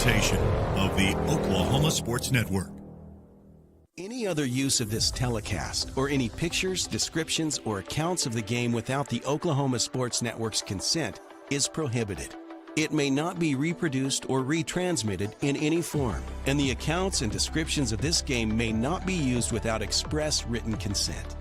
presentation of the Oklahoma Sports Network. Any other use of this telecast or any pictures, descriptions, or accounts of the game without the Oklahoma Sports Network's consent is prohibited. It may not be reproduced or retransmitted in any form, and the accounts and descriptions of this game may not be used without express written consent.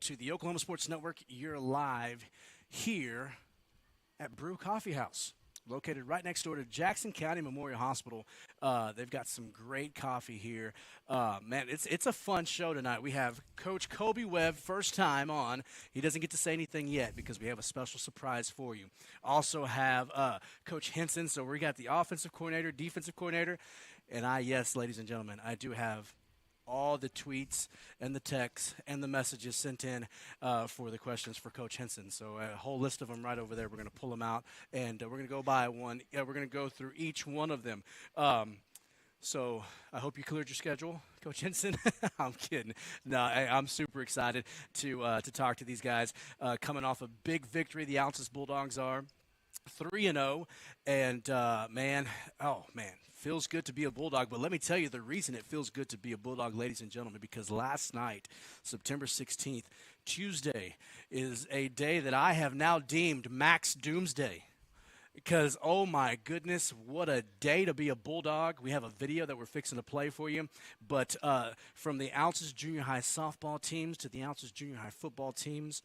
To the Oklahoma Sports Network. You're live here at Brew Coffee House, located right next door to Jackson County Memorial Hospital. They've got some great coffee here. Man, it's a fun show tonight. We have Coach Kobe Webb, first time on. He doesn't get to say anything yet because we have a special surprise for you. Also have Coach Henson. So we got the offensive coordinator, defensive coordinator, and yes, ladies and gentlemen, I do have all the tweets and the texts and the messages sent in for the questions for Coach Henson. So a whole list of them right over there. We're going to pull them out, and we're going to go by one. We're going to go through each one of them. So I hope you cleared your schedule, Coach Henson. I'm kidding. No, I'm super excited to talk to these guys. Coming off a big victory, the Altus Bulldogs are 3-0, and man, feels good to be a Bulldog. But let me tell you the reason it feels good to be a Bulldog, ladies and gentlemen, because last night, September 16th, Tuesday, is a day that I have now deemed Max Doomsday. Because, oh my goodness, what a day to be a Bulldog. We have a video that we're fixing to play for you. But from the Altus Junior High softball teams to the Altus Junior High football teams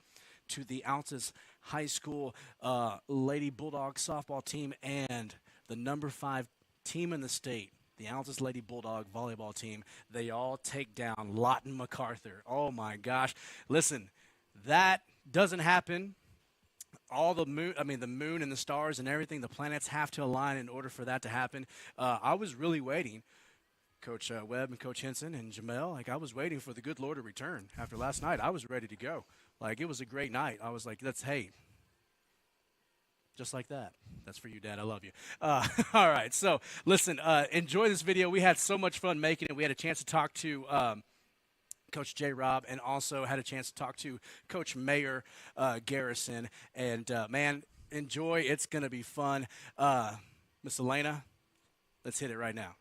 to the Altus High School Lady Bulldog softball team and the number 5 team in the state, the Altus Lady Bulldog volleyball team, they all take down Lawton MacArthur. Oh my gosh. Listen, that doesn't happen. All the moon and the stars and everything, the planets have to align in order for that to happen. I was really waiting, Coach Webb and Coach Henson and Jamel, I was waiting for the good Lord to return. After last night, I was ready to go. It was a great night. I was like, just like that. That's for you, Dad. I love you. All right. So, listen, enjoy this video. We had so much fun making it. We had a chance to talk to Coach J. Rob and also had a chance to talk to Coach Mayor Garrison. And, man, enjoy. It's going to be fun. Miss Elena, let's hit it right now.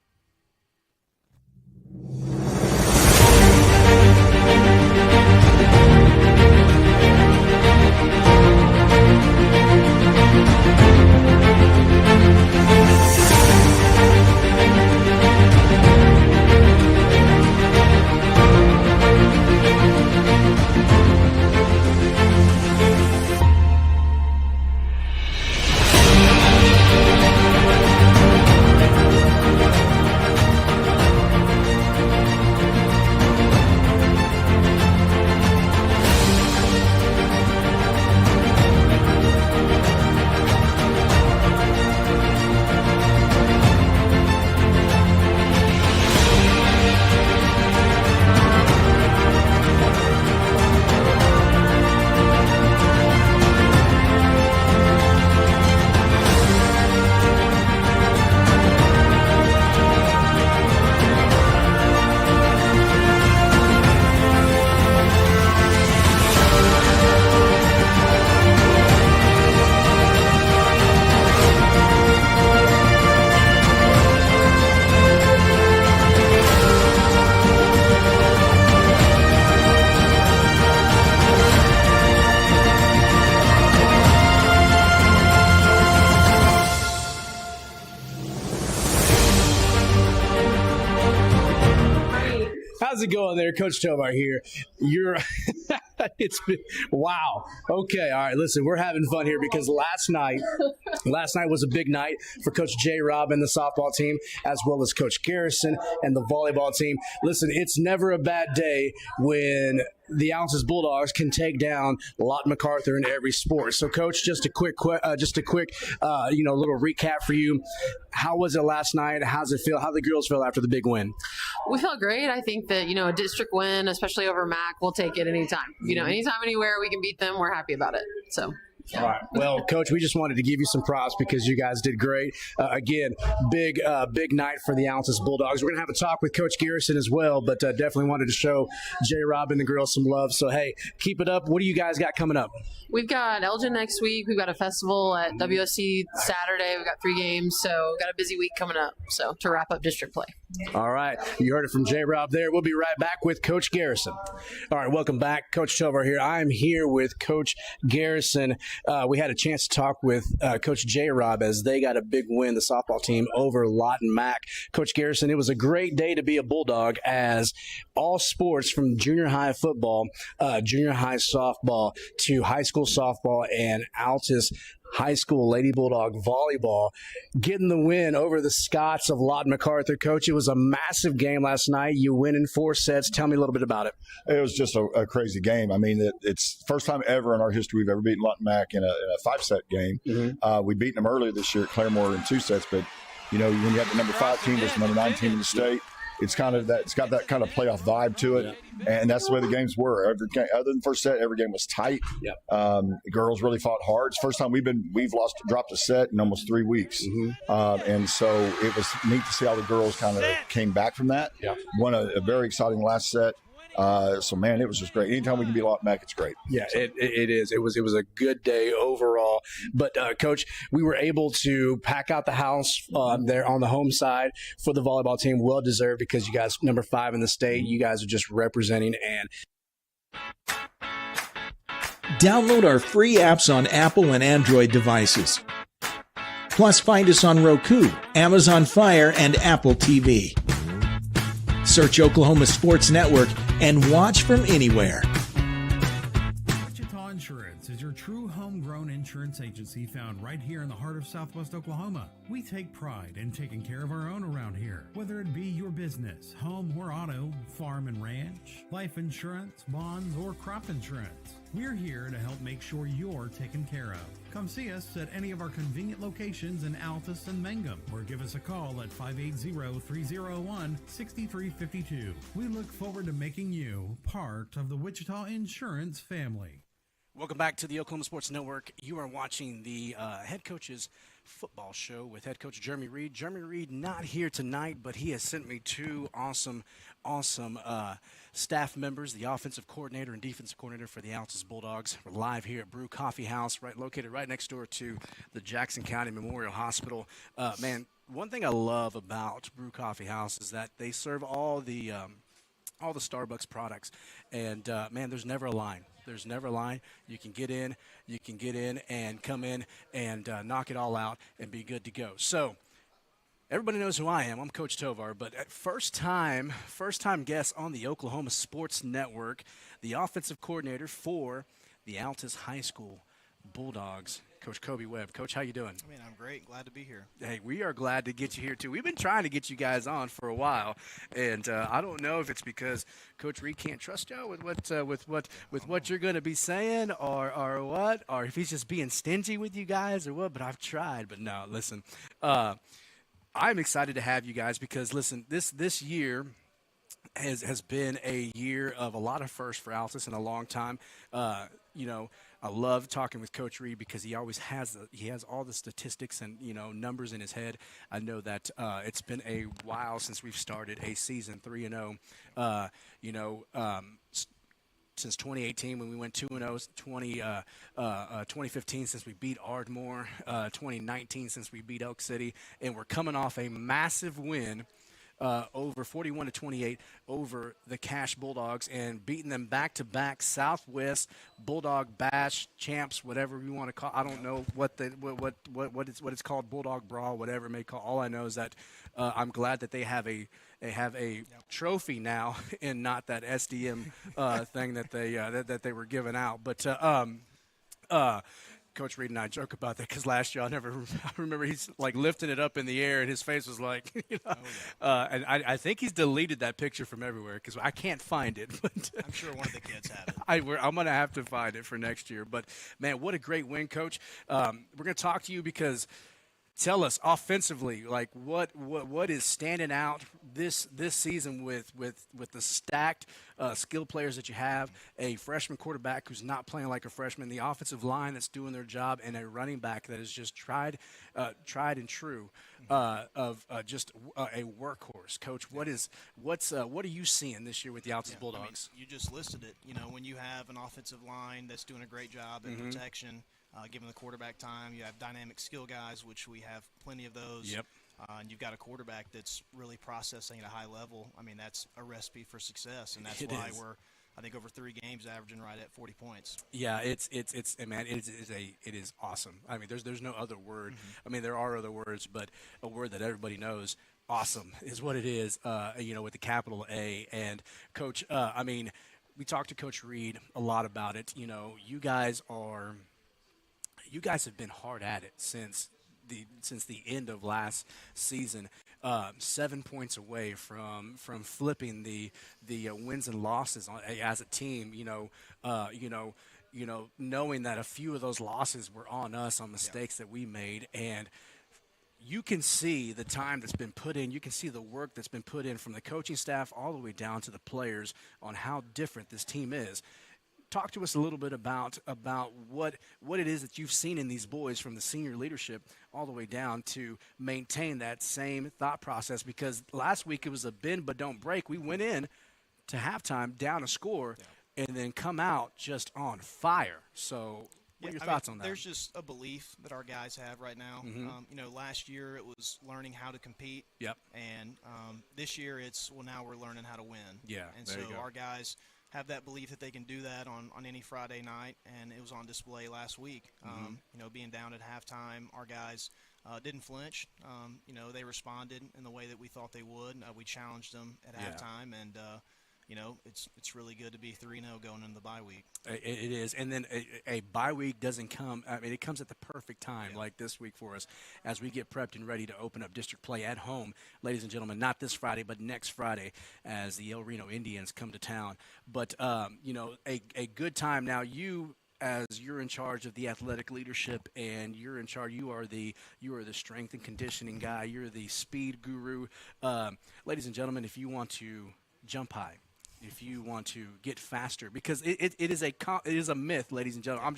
How's it going there? Coach Tovar here. It's been, wow. Okay. All right. Listen, we're having fun here because last night was a big night for Coach J. Rob and the softball team, as well as Coach Garrison and the volleyball team. Listen, it's never a bad day when the Altus Bulldogs can take down Lawton MacArthur in every sport. So, Coach, just a quick, little recap for you. How was it last night? How's it feel? How the girls feel after the big win? We feel great. I think that, a district win, especially over MAC, we'll take it anytime. Anytime, anywhere we can beat them, we're happy about it. So. All right. Well, Coach, we just wanted to give you some props because you guys did great. Again, big night for the Altus Bulldogs. We're going to have a talk with Coach Garrison as well, but definitely wanted to show J. Rob and the girls some love. So, hey, keep it up. What do you guys got coming up? We've got Elgin next week. We've got a festival at WSC Saturday. We've got 3 games, so we've got a busy week coming up. So to wrap up district play. All right. You heard it from J. Rob there. We'll be right back with Coach Garrison. All right. Welcome back. Coach Tovar here. I'm here with Coach Garrison. We had a chance to talk with Coach J. Rob as they got a big win, the softball team, over Lawton Mac. Coach Garrison, it was a great day to be a Bulldog as all sports from junior high football, junior high softball to high school softball and Altus High School Lady Bulldog volleyball getting the win over the Scots of Lawton MacArthur. Coach, it was a massive game last night. You win in 4 sets. Tell me a little bit about it. It was just a crazy game. I mean, it's the first time ever in our history we've ever beaten Lawton Mac in a 5-set game. Mm-hmm. We beat them earlier this year at Claremore in 2 sets, but when you have the number 5 team versus the number 9 team in the state, it's got that kind of playoff vibe to it, and that's the way the games were. Every game, other than the first set, every game was tight. The girls really fought hard. It's the first time we've dropped a set in almost 3 weeks, and so it was neat to see how the girls kind of came back from that. Won a very exciting last set. So, man, it was just great. Anytime we can beat Lawton Mac, it's great. Yeah, it is. It was a good day overall. But, Coach, we were able to pack out the house there on the home side for the volleyball team. Well-deserved because you guys, number 5 in the state, you guys are just representing. And download our free apps on Apple and Android devices. Plus, find us on Roku, Amazon Fire, and Apple TV. Search Oklahoma Sports Network and watch from anywhere. Wichita Insurance is your true homegrown insurance agency found right here in the heart of Southwest Oklahoma. We take pride in taking care of our own around here, whether it be your business, home or auto, farm and ranch, life insurance, bonds, or crop insurance. We're here to help make sure you're taken care of. Come see us at any of our convenient locations in Altus and Mangum, or give us a call at 580-301-6352. We look forward to making you part of the Wichita Insurance family. Welcome back to the Oklahoma Sports Network. You are watching the Head Coach's Football Show with Head Coach Jeremy Reed. Jeremy Reed not here tonight, but he has sent me 2 awesome staff members, the offensive coordinator and defensive coordinator for the Altus Bulldogs. We're live here at Brew Coffee House, located right next door to the Jackson County Memorial Hospital. Man, one thing I love about Brew Coffee House is that they serve all the Starbucks products, and man, there's never a line. There's never a line. You can get in and come in and knock it all out and be good to go. So everybody knows who I am. I'm Coach Tovar, but first time guest on the Oklahoma Sports Network, the offensive coordinator for the Altus High School Bulldogs, Coach Kobe Webb. Coach, how you doing? I mean, I'm great. Glad to be here. Hey, we are glad to get you here, too. We've been trying to get you guys on for a while, and I don't know if it's because Coach Reed can't trust y'all with what you're going to be saying or what, or if he's just being stingy with you guys or what, but I've tried. But no, listen, I'm excited to have you guys because, listen, this year has been a year of a lot of firsts for Altus in a long time. I love talking with Coach Reed because he always has all the statistics and numbers in his head. I know that it's been a while since we've started a season 3-0. Since 2018 when we went 2-0, 2015 since we beat Ardmore, 2019 since we beat Elk City, and we're coming off a massive win over 41-28 over the Cash Bulldogs and beating them back-to-back Southwest Bulldog Bash champs, whatever you want to call. I don't know what it's called, Bulldog Brawl, whatever it may call. All I know is that I'm glad that they have a trophy now and not that SDM thing that they were giving out. But Coach Reed and I joke about that because last year I remember he's like lifting it up in the air and his face was like, and I think he's deleted that picture from everywhere because I can't find it. But I'm sure one of the kids have it. I'm going to have to find it for next year. But, man, what a great win, Coach. We're going to talk to you because tell us offensively, like what is standing out this season with the stacked skill players that you have, a freshman quarterback who's not playing like a freshman, the offensive line that's doing their job, and a running back that is just tried and true of just a workhorse. Coach, what are you seeing this year with the Altus Bulldogs? I mean, you just listed it. When you have an offensive line that's doing a great job in protection. Giving the quarterback time, you have dynamic skill guys, which we have plenty of those. Yep. And you've got a quarterback that's really processing at a high level. I mean, that's a recipe for success, and that's why we're, I think, over 3 games averaging right at 40 points. Yeah, it is awesome. I mean, there's no other word. I mean, there are other words, but a word that everybody knows. Awesome is what it is. With the capital A. And Coach, I mean, we talked to Coach Reed a lot about it. You guys have been hard at it since the end of last season. 7 points away from flipping the wins and losses as a team. Knowing that a few of those losses were on us on mistakes that we made, and you can see the time that's been put in. You can see the work that's been put in from the coaching staff all the way down to the players on how different this team is. Talk to us a little bit about what it is that you've seen in these boys from the senior leadership all the way down to maintain that same thought process, because last week it was a bend but don't break. We went in to halftime down a score and then come out just on fire. So what are your thoughts on that? There's just a belief that our guys have right now. Last year it was learning how to compete. Yep. And this year it's, now we're learning how to win. Yeah, and so our guys have that belief that they can do that on any Friday night, and it was on display last week. Being down at halftime, our guys didn't flinch. They responded in the way that we thought they would. We challenged them at halftime, and it's really good to be 3-0 going into the bye week. It is, and then a bye week doesn't come. I mean, it comes at the perfect time, like this week for us, as we get prepped and ready to open up district play at home, ladies and gentlemen. Not this Friday, but next Friday, as the El Reno Indians come to town. But a good time. Now, as you're in charge of the athletic leadership, and you're in charge, you are the strength and conditioning guy. You're the speed guru, ladies and gentlemen. If you want to jump high, if you want to get faster, because it is a myth, ladies and gentlemen.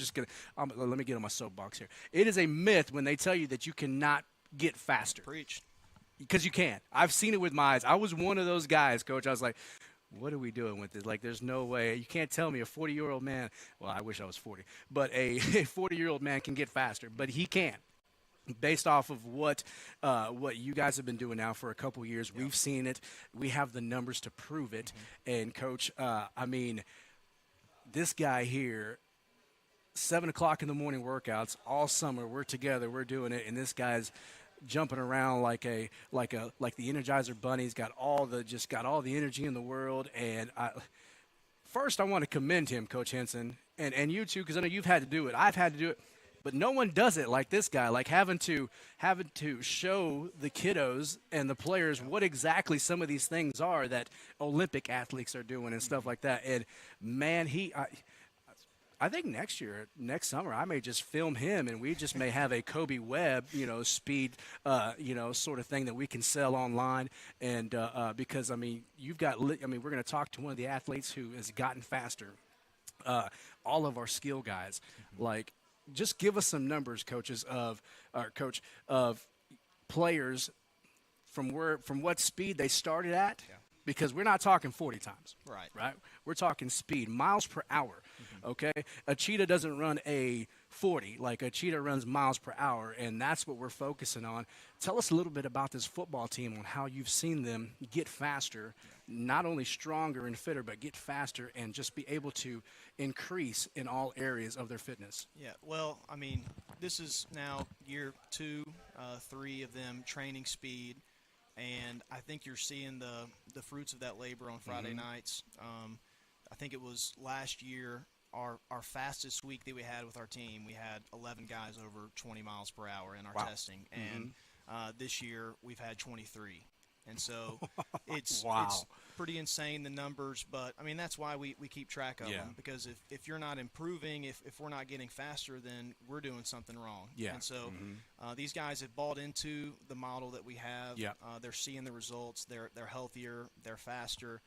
Let me get on my soapbox here. It is a myth when they tell you that you cannot get faster. Preach. Because you can. I've seen it with my eyes. I was one of those guys, Coach. I was like, what are we doing with this? Like, there's no way. You can't tell me a 40-year-old man, well, I wish I was 40, but a 40-year-old man can get faster. But he can. Based off of what you guys have been doing now for a couple years. We've seen it. We have the numbers to prove it. And, Coach, I mean, this guy here, 7 o'clock in the morning workouts all summer. We're together. We're doing it. And this guy's jumping around like the Energizer Bunny. He's got all the energy in the world. And first I want to commend him, Coach Henson, and you too, because I know you've had to do it. I've had to do it. But no one does it like this guy, like having to show the kiddos and the players what exactly some of these things are that Olympic athletes are doing and stuff like that. And, man, I think next summer, I may just film him, and we just may have a Kobe Webb, speed, sort of thing that we can sell online. And because, I mean, we're going to talk to one of the athletes who has gotten faster. All of our skill guys, like, just give us some numbers, Coach, of players from what speed they started at, because we're not talking 40 times. Right. We're talking speed, miles per hour. Okay, a cheetah doesn't run a 40, like a cheetah runs miles per hour, and that's what we're focusing on. Tell us a little bit about this football team on how you've seen them get faster, not only stronger and fitter, but get faster and just be able to increase in all areas of their fitness. Yeah, well, I mean, this is now year 2, 3 of them training speed, and I think you're seeing the fruits of that labor on Friday nights. I think it was last year our fastest week that we had with our team. We had 11 guys over 20 miles per hour in our testing, and this year we've had 23. And so it's pretty insane, the numbers, but, I mean, that's why we keep track of them, because if you're not improving, if we're not getting faster, then we're doing something wrong. And so these guys have bought into the model that we have. They're seeing the results. They're healthier. They're faster.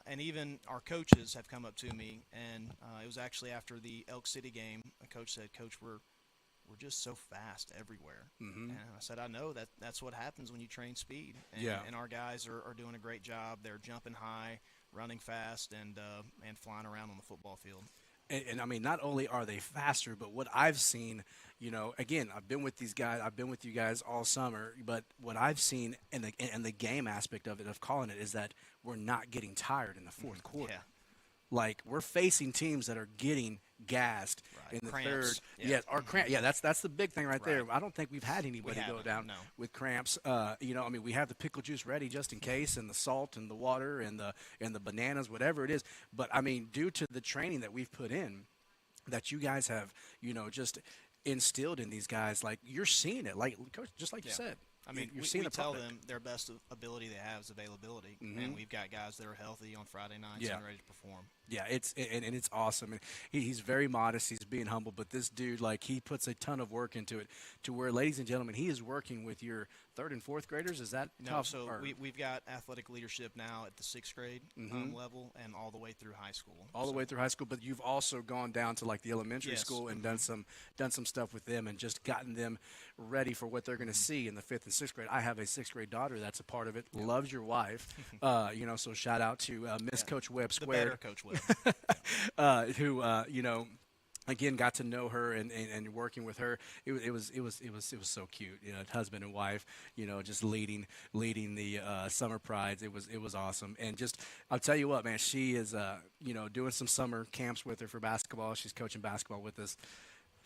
And even our coaches have come up to me, and it was actually after the Elk City game. A coach said, "Coach, we're just so fast everywhere." And I said, I know that's what happens when you train speed. And our guys are doing a great job. They're jumping high, running fast, and flying around on the football field. And I mean, not only are they faster, but what I've seen, you know, again, I've been with these guys, I've been with you guys all summer, but what I've seen in the game aspect of it, of calling it, is that we're not getting tired in the fourth quarter. Like, we're facing teams that are getting gassed in the Cramps. third. That's the big thing right there. I don't think we've had anybody go down with cramps. You know, I mean, we have the pickle juice ready just in case, and the salt and the water and the bananas, whatever it is. But I mean, due to the training that we've put in, that you guys have, you know, just instilled in these guys, like, you're seeing it, like, Coach, just like you said. I mean, you're we seeing tell them their best ability they have is availability, and we've got guys that are healthy on Friday nights and ready to perform. Yeah, it's awesome. And he's very modest. He's being humble, but this dude, like, he puts a ton of work into it. To where, ladies and gentlemen, he is working with your third and fourth graders. Is that tough? So we've got athletic leadership now at the 6th grade level and all the way through high school. All the way through high school, but you've also gone down to, like, the elementary school and done some stuff with them and just gotten them ready for what they're going to see in the 5th and 6th grade. I have a 6th grade daughter that's a part of it. Loves your wife. You know, so shout out to Miss Coach Webb Squared. The better Coach Webb. Who you know, again, got to know her and working with her. It was so cute. You know, husband and wife, you know, just leading the summer prides. It was awesome. And just, I'll tell you what, man, she is you know, doing some summer camps with her for basketball. She's coaching basketball with us.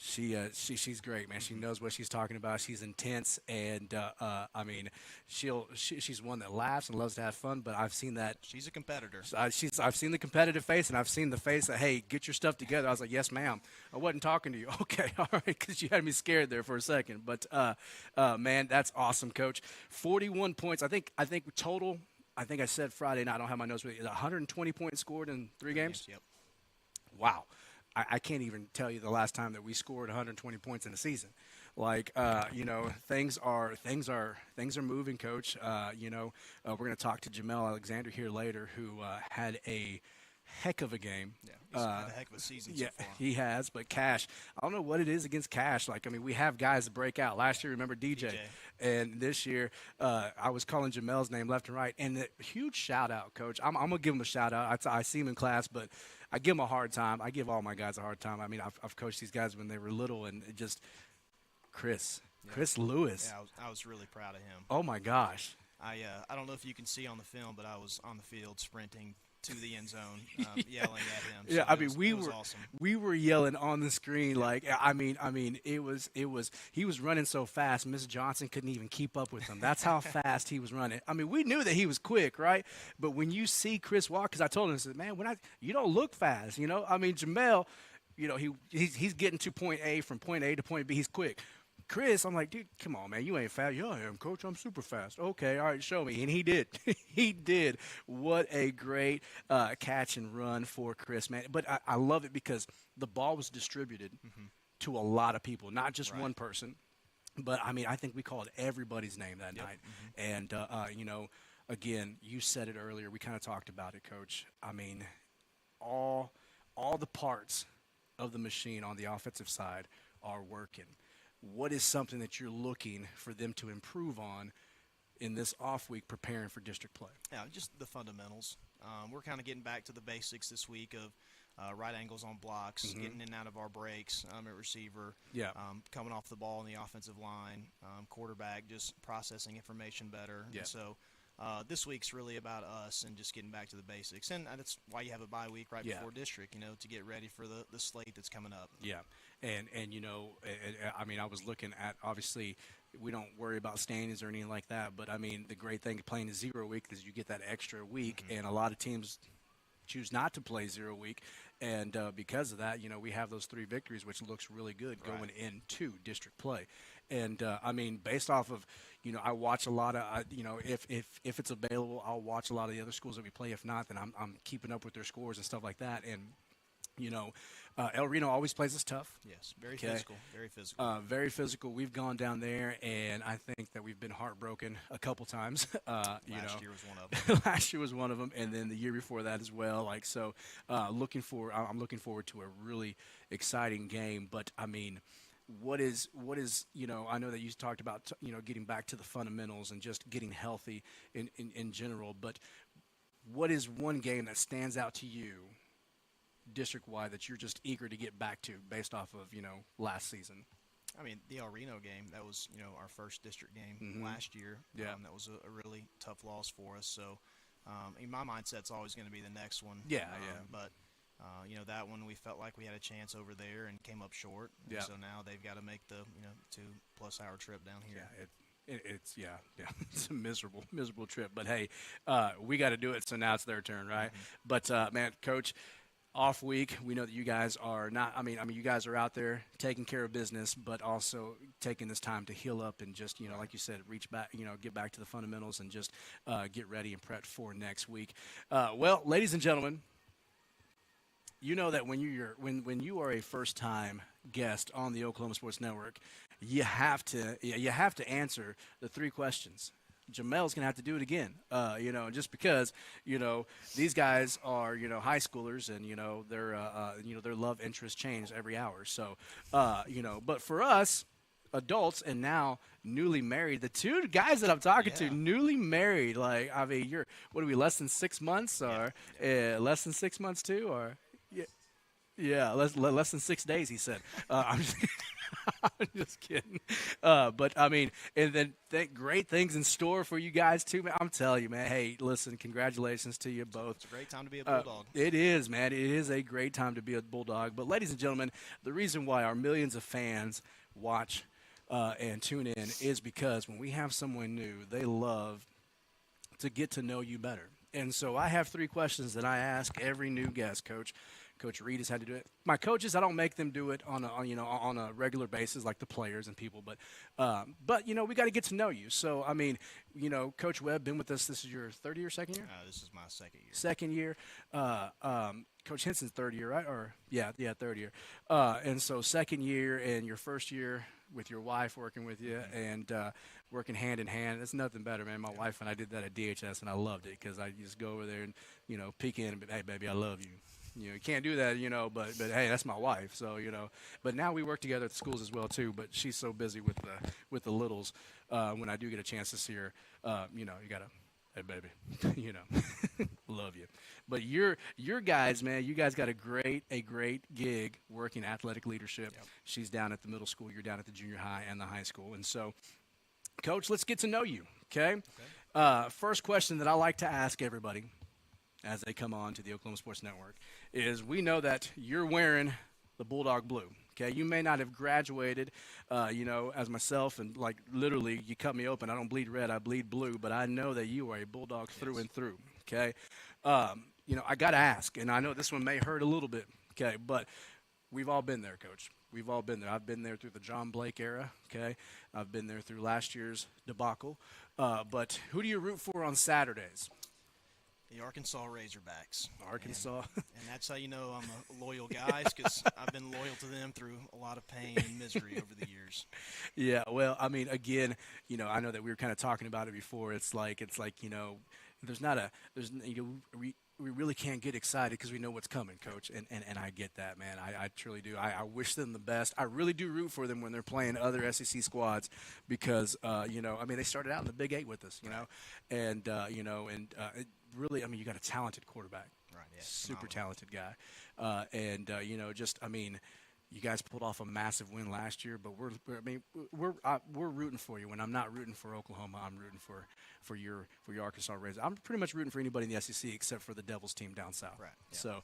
She's great, man. She knows what she's talking about. She's intense, and I mean, she's one that laughs and loves to have fun. But I've seen that. She's a competitor. I've seen the competitive face, and I've seen the face that, hey, get your stuff together. I was like, yes, ma'am. I wasn't talking to you. Okay, all right, because you had me scared there for a second. But man, that's awesome, Coach. 41 points. I think total. I think I said Friday night. I don't have my notes with you. 120 points scored in 3 games. Yep. Wow. I can't even tell you the last time that we scored 120 points in a season. Like, you know, things are moving, Coach. You know, we're going to talk to Jamel Alexander here later, who had a heck of a game. Yeah, he's had a heck of a season so far. He has. But Cash, I don't know what it is against Cash. Like, I mean, we have guys that break out. Last year, remember DJ. And this year, I was calling Jamel's name left and right. And a huge shout-out, Coach. I'm going to give him a shout-out. I see him in class, but I give him a hard time. I give all my guys a hard time. I mean, I've coached these guys when they were little, and it just Chris Lewis. Yeah, I was really proud of him. Oh, my gosh. I don't know if you can see on the film, but I was on the field sprinting to the end zone, yelling at him. So yeah, I mean, awesome. we were yelling on the screen like, I mean, it was he was running so fast, Miss Johnson couldn't even keep up with him. That's how fast he was running. I mean, we knew that he was quick, right? But when you see Chris walk, because I told him, I said, man, you don't look fast, you know. I mean, Jamel, you know, he's getting to point A from point A to point B. He's quick. Chris, I'm like, dude, come on, man. You ain't fast. Yeah, I am, Coach. I'm super fast. Okay, all right, show me. And he did. He did. What a great catch and run for Chris, man. But I love it because the ball was distributed to a lot of people, not just one person. But, I mean, I think we called everybody's name that night. And, you know, again, you said it earlier. We kind of talked about it, Coach. I mean, all the parts of the machine on the offensive side are working. What is something that you're looking for them to improve on in this off week preparing for district play? Yeah, just the fundamentals. We're kind of getting back to the basics this week of right angles on blocks, getting in and out of our breaks at receiver, coming off the ball in the offensive line, quarterback, just processing information better. Yeah. And so this week's really about us and just getting back to the basics. And that's why you have a bye week right before district, to get ready for the slate that's coming up. Yeah. And I mean, I was looking at, obviously, we don't worry about standings or anything like that, but, I mean, the great thing of playing a 0 week is you get that extra week, and a lot of teams choose not to play 0 week, and because of that, we have those 3 victories, which looks really good going into district play. And I mean, based off of, I watch a lot of, if it's available, I'll watch a lot of the other schools that we play. If not, then I'm keeping up with their scores and stuff like that. And El Reno always plays us tough. Yes, very physical, very physical. Very physical. We've gone down there, and I think that we've been heartbroken a couple times. Last year was one of them. Last year was one of them, and then the year before that as well. I'm looking forward to a really exciting game. But I mean, what is I know that you talked about getting back to the fundamentals and just getting healthy in general. But what is one game that stands out to you district-wide that you're just eager to get back to based off of, last season? I mean, the El Reno game, that was, our first district game last year. Yeah. That was a really tough loss for us. So, my mindset's always going to be the next one. Yeah, But, that one we felt like we had a chance over there and came up short. Yeah. So now they've got to make the, 2+ hour trip down here. Yeah, it's it's a miserable trip. But, hey, we got to do it, so now it's their turn, right? But, man, Coach, off week, we know that you guys are not, I mean, you guys are out there taking care of business, but also taking this time to heal up and just, like you said, reach back, get back to the fundamentals and just get ready and prep for next week. Well, ladies and gentlemen, you know that when you are a first-time guest on the Oklahoma Sports Network, you have to answer the 3 questions. Jamel's going to have to do it again, just because, these guys are, high schoolers and, their love interests change every hour. So, but for us, adults and now newly married, the 2 guys that I'm talking to, newly married, what are we, less than 6 months or less than 6 months too? Or, less than 6 days, he said. I'm just kidding. But, I mean, and then great things in store for you guys, too, man. I'm telling you, man. Hey, listen, congratulations to you both. It's a great time to be a Bulldog. It is, man. It is a great time to be a Bulldog. But, ladies and gentlemen, the reason why our millions of fans watch and tune in is because when we have someone new, they love to get to know you better. And so I have 3 questions that I ask every new guest, Coach. Coach Reed has had to do it. My coaches, I don't make them do it on a regular basis like the players and people, but we got to get to know you. So I mean, Coach Webb been with us. This is your 3rd year, 2nd year? This is my 2nd year. 2nd year. Coach Henson's 3rd year, right? Or 3rd year. And so 2nd year and your 1st year with your wife working with you and working hand in hand. It's nothing better, man. My wife and I did that at DHS, and I loved it because I just go over there and peek in and be, hey, baby, I love you. You can't do that, but hey, that's my wife. So, but now we work together at the schools as well too. But she's so busy with the littles. When I do get a chance to see her, you gotta, hey baby, love you. But your guys, man, you guys got a great gig working athletic leadership. Yep. She's down at the middle school. You're down at the junior high and the high school. And so, Coach, let's get to know you. Okay. First question that I like to ask everybody as they come on to the Oklahoma Sports Network is, we know that you're wearing the Bulldog blue. Okay, you may not have graduated, as myself, and like literally you cut me open. I don't bleed red, I bleed blue, but I know that you are a Bulldog through and through. Okay, I got to ask, and I know this one may hurt a little bit. Okay, but we've all been there, Coach. We've all been there. I've been there through the John Blake era. Okay, I've been there through last year's debacle. But who do you root for on Saturdays? The Arkansas Razorbacks. Arkansas. And that's how you know I'm a loyal guy, because I've been loyal to them through a lot of pain and misery over the years. Yeah, well, I mean, again, I know that we were kind of talking about it before. It's like there's we really can't get excited because we know what's coming, Coach, and I get that, man. I truly do. I wish them the best. I really do root for them when they're playing other SEC squads because, they started out in the Big Eight with us, and it really, you got a talented quarterback, Right, yeah, super phenomenal. talented guy, you guys pulled off a massive win last year, but we're rooting for you. When I'm not rooting for Oklahoma, I'm rooting for your Arkansas Rays. I'm pretty much rooting for anybody in the SEC except for the Devils team down south. Right. Yeah. So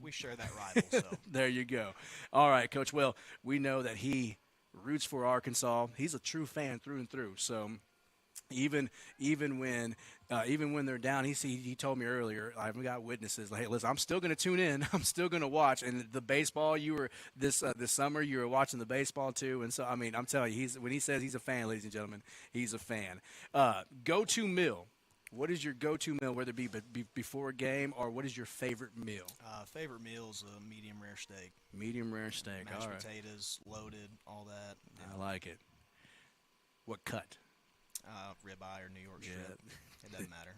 we share that rival. So there you go. All right, Coach. Well, we know that he roots for Arkansas. He's a true fan through and through. So even when they're down, he told me earlier, I've got witnesses. Like, hey, listen, I'm still going to tune in. I'm still going to watch. And the baseball, you were this summer, you were watching the baseball too. And so, I'm telling you, when he says he's a fan, ladies and gentlemen, he's a fan. Go-to meal. What is your go-to meal, whether it be before a game, or what is your favorite meal? Favorite meal is a medium rare steak. Medium rare steak. Mashed All right. potatoes, loaded, all that. I like it. What cut? Ribeye or New York strip. It doesn't matter.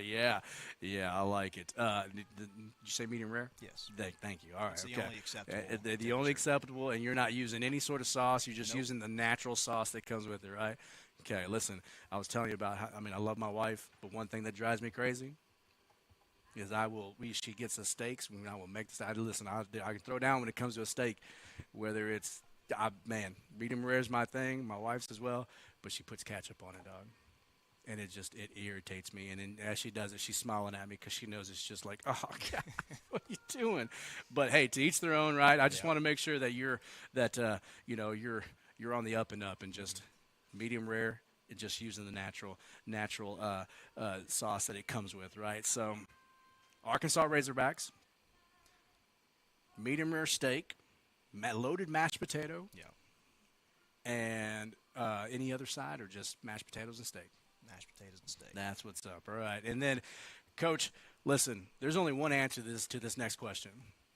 Yeah, I like it. Did you say medium rare? Yes. Thank you. All right, It's the okay. only acceptable The only temperature. acceptable, and you're not using any sort of sauce. You're just Nope. using the natural sauce that comes with it, right? Okay, listen, I was telling you about how, I love my wife, but one thing that drives me crazy is she gets us steaks, and I will make this. I can throw down when it comes to a steak, whether it's, medium rare is my thing, my wife's as well, but she puts ketchup on it, dog. And it irritates me. And then as she does it, she's smiling at me because she knows it's just like, oh, God, what are you doing? But, hey, to each their own, right? I just want to make sure that you're on the up and up, and just medium rare, and just using the natural sauce that it comes with, right? So, Arkansas Razorbacks, medium rare steak, loaded mashed potato, and any other side, or just mashed potatoes and steak? Mashed potatoes and steak. That's what's up. All right. And then, Coach, listen, there's only one answer to this next question.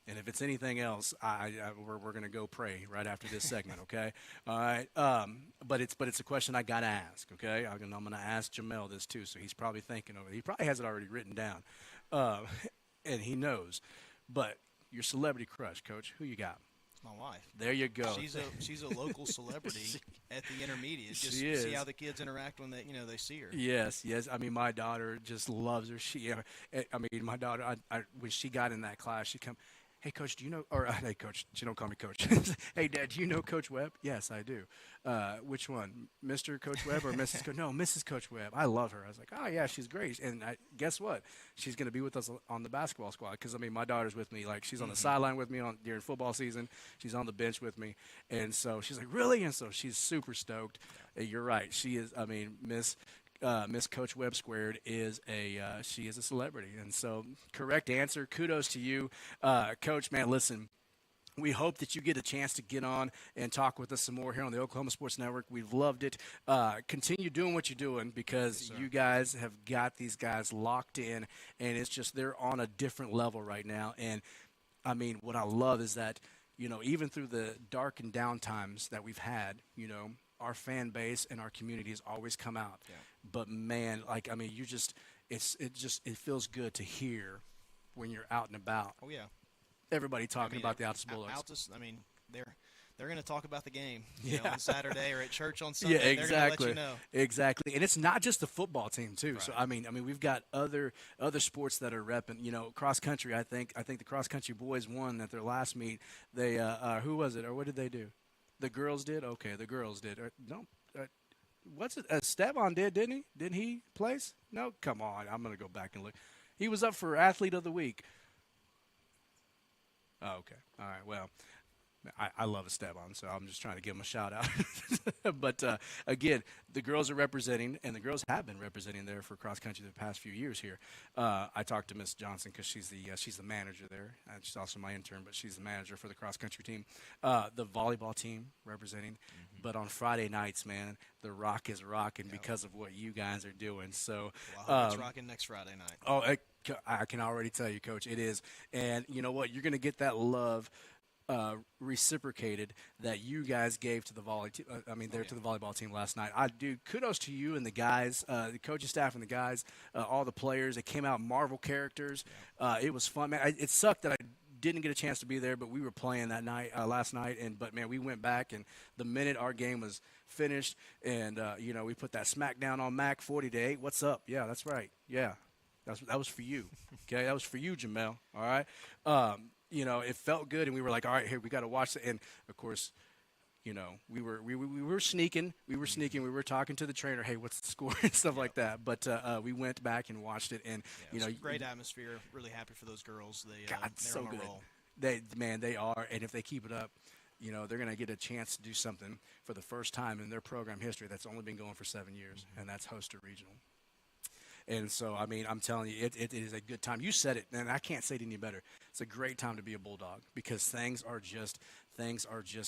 And if it's anything else, we're going to go pray right after this segment, okay? All right. But it's a question I got to ask, okay? I'm going to ask Jamel this too, so he's probably thinking of it. He probably has it already written down, and he knows. But your celebrity crush, Coach, who you got? My wife. There you go. She's a local celebrity at the intermediate. Just She is. see how the kids interact when they see her. Yes. My daughter just loves her. My daughter, when she got in that class, she'd come, hey, Coach, do you know, or hey, Coach, she don't call me Coach. Hey, Dad, do you know Coach Webb? Yes, I do. Which one, Mr. Coach Webb or Mrs. Coach? No, Mrs. Coach Webb. I love her. I was like, oh, yeah, she's great. And guess what? She's going to be with us on the basketball squad because, my daughter's with me. Like, she's on the sideline with me during football season. She's on the bench with me. And so she's like, really? And so she's super stoked. You're right. She is, Miss Coach Webb Squared is she is a celebrity. And so, correct answer. Kudos to you. Coach, man, listen. We hope that you get a chance to get on and talk with us some more here on the Oklahoma Sports Network. We've loved it. Continue doing what you're doing because you guys have got these guys locked in, and it's just they're on a different level right now. And, what I love is that, even through the dark and down times that we've had, our fan base and our community has always come out. Yeah. But, man, it feels good to hear when you're out and about. Oh, yeah. Everybody talking about the Altus Bulldogs. Altus, they're going to talk about the game on Yeah. Saturday or at church on Sunday. Yeah, exactly. They're going to let you know. Exactly. And it's not just the football team too. Right. So we've got other sports that are repping, cross country. I think the cross country boys won at their last meet. They who was it or what did they do? The girls did? Okay, the girls did. What's it? Stevan did, didn't he? Didn't he place? No, come on. I'm going to go back and look. He was up for Athlete of the Week. Oh, okay. All right. Well, I love Esteban, so I'm just trying to give him a shout out. But again, the girls are representing, and the girls have been representing there for cross country the past few years here. I talked to Miss Johnson because she's the manager there. She's also my intern, but she's the manager for the cross country team. The volleyball team representing. Mm-hmm. But on Friday nights, man, the rock is rocking because of what you guys are doing. So well, I hope it's rocking next Friday night. Oh, I can already tell you, Coach, it is. And you know what? You're going to get that love reciprocated that you guys gave to the to the volleyball team last night. Kudos to you and the guys, the coaching staff and the guys, all the players. They came out Marvel characters. It was fun, man. It sucked that I didn't get a chance to be there, but we were playing that night, last night, but man, we went back, and the minute our game was finished, and we put that smack down on Mac 40-8. What's up? Yeah, that's right. Yeah, that was for you. Okay, that was for you, Jamel. All right. It felt good, and we were like, all right, here we got to watch it. And of course, we were sneaking. We were talking to the trainer, hey, what's the score and stuff like that. But we went back and watched it, and great atmosphere. Really happy for those girls. They're so on a good. roll. They are, and if they keep it up, they're going to get a chance to do something for the first time in their program history that's only been going for 7 years, and that's host a regional. And so, I'm telling you, it is a good time. You said it, and I can't say it any better. It's a great time to be a Bulldog because things are just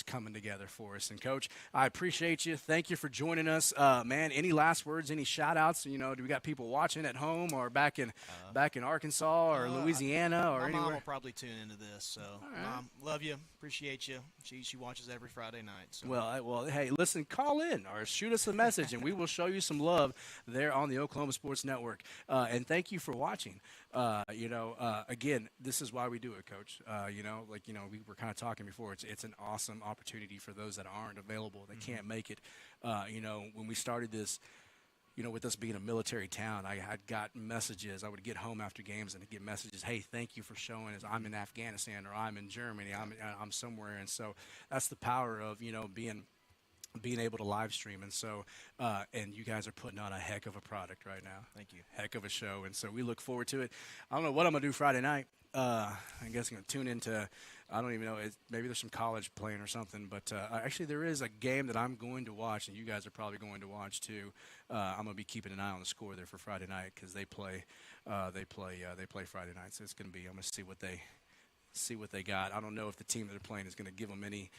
coming together for us. And, Coach, I appreciate you. Thank you for joining us. Man, any last words, any shout-outs? Do we got people watching at home or back in Arkansas or Louisiana or my anywhere? mom will probably tune into this. So, right. Mom, love you. Appreciate you. She watches every Friday night. So. Well, hey, listen, call in or shoot us a message, and we will show you some love there on the Oklahoma Sports Network. And thank you for watching. Again, this is why we do it, Coach. We were kind of talking before. It's an awesome opportunity for those that aren't available, that can't make it. When we started this, with us being a military town, I had got messages. I would get home after games and get messages, hey, thank you for showing us. I'm in Afghanistan or I'm in Germany. I'm somewhere. And so that's the power of, being able to live stream. And so, and you guys are putting on a heck of a product right now. Thank you. Heck of a show. And so we look forward to it. I don't know what I'm going to do Friday night. I guess I'm going to tune into, I don't even know, maybe there's some college playing or something. But actually there is a game that I'm going to watch, and you guys are probably going to watch too. I'm going to be keeping an eye on the score there for Friday night because they play Friday night. So it's going to be, I'm going to see what they got. I don't know if the team that they're playing is going to give them any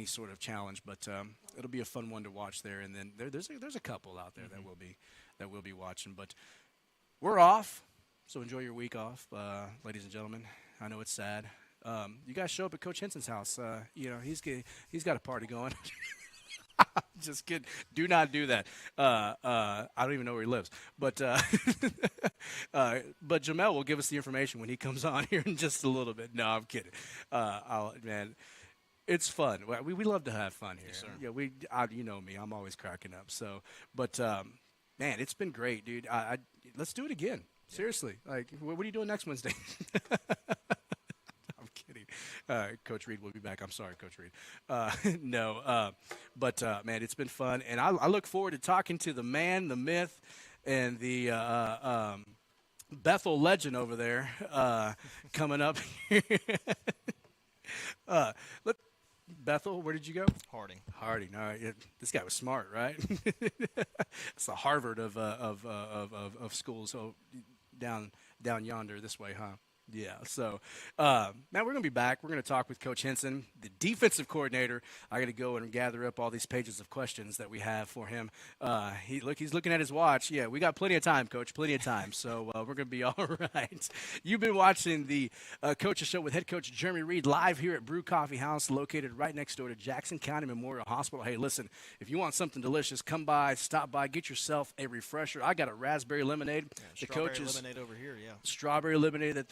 sort of challenge, but it'll be a fun one to watch there. And then there's a couple out there that will be watching. But we're off, so enjoy your week off, ladies and gentlemen. I know it's sad. You guys show up at Coach Henson's house. He's got a party going. Just kidding. Do not do that. I don't even know where he lives. But but Jamel will give us the information when he comes on here in just a little bit. No, I'm kidding. Man, it's fun. We love to have fun here. Yes, sir. Yeah, you know me. I'm always cracking up. So, but man, it's been great, dude. Let's do it again. Seriously. Like, what are you doing next Wednesday? Kidding. Coach Reed will be back. I'm sorry, Coach Reed. But man, it's been fun, and I look forward to talking to the man, the myth, and the Bethel legend over there coming up here. Bethel, where did you go? Harding. All right. This guy was smart, right? It's the Harvard of schools. So down yonder this way, huh? Yeah, so now we're going to be back. We're going to talk with Coach Henson, the defensive coordinator. I got to go and gather up all these pages of questions that we have for him. He's looking at his watch. Yeah, we got plenty of time, Coach, plenty of time. So we're going to be all right. You've been watching the Coach's Show with head coach Jeremy Reed live here at Brew Coffee House, located right next door to Jackson County Memorial Hospital. Hey, listen, if you want something delicious, come by, stop by, get yourself a refresher. I got a raspberry lemonade. Yeah, strawberry lemonade over here, yeah. Strawberry lemonade that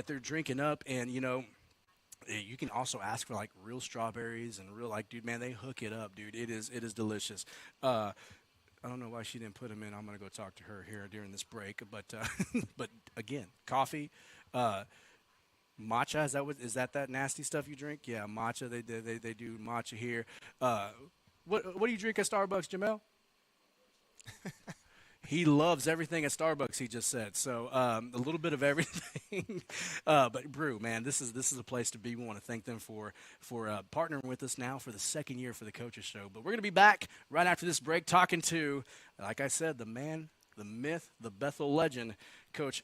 they're drinking up, and you can also ask for like real strawberries and real, like, dude, man, they hook it up, dude. It is delicious. I don't know why she didn't put them in. I'm gonna go talk to her here during this break. But but again, coffee, matcha. Is that nasty stuff you drink? Yeah, matcha. They do matcha here. What do you drink at Starbucks, Jamel? He loves everything at Starbucks, he just said. So a little bit of everything. But Brew, man, this is a place to be. We want to thank them for partnering with us now for the second year for the Coach's Show. But we're going to be back right after this break talking to, like I said, the man, the myth, the Bethel legend, Coach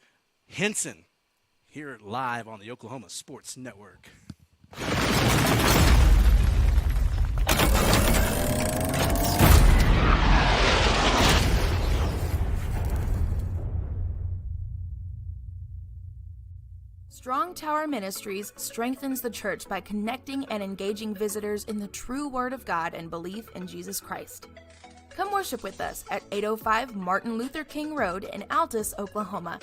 Henson, here live on the Oklahoma Sports Network. Strong Tower Ministries strengthens the church by connecting and engaging visitors in the true Word of God and belief in Jesus Christ. Come worship with us at 805 Martin Luther King Road in Altus, Oklahoma.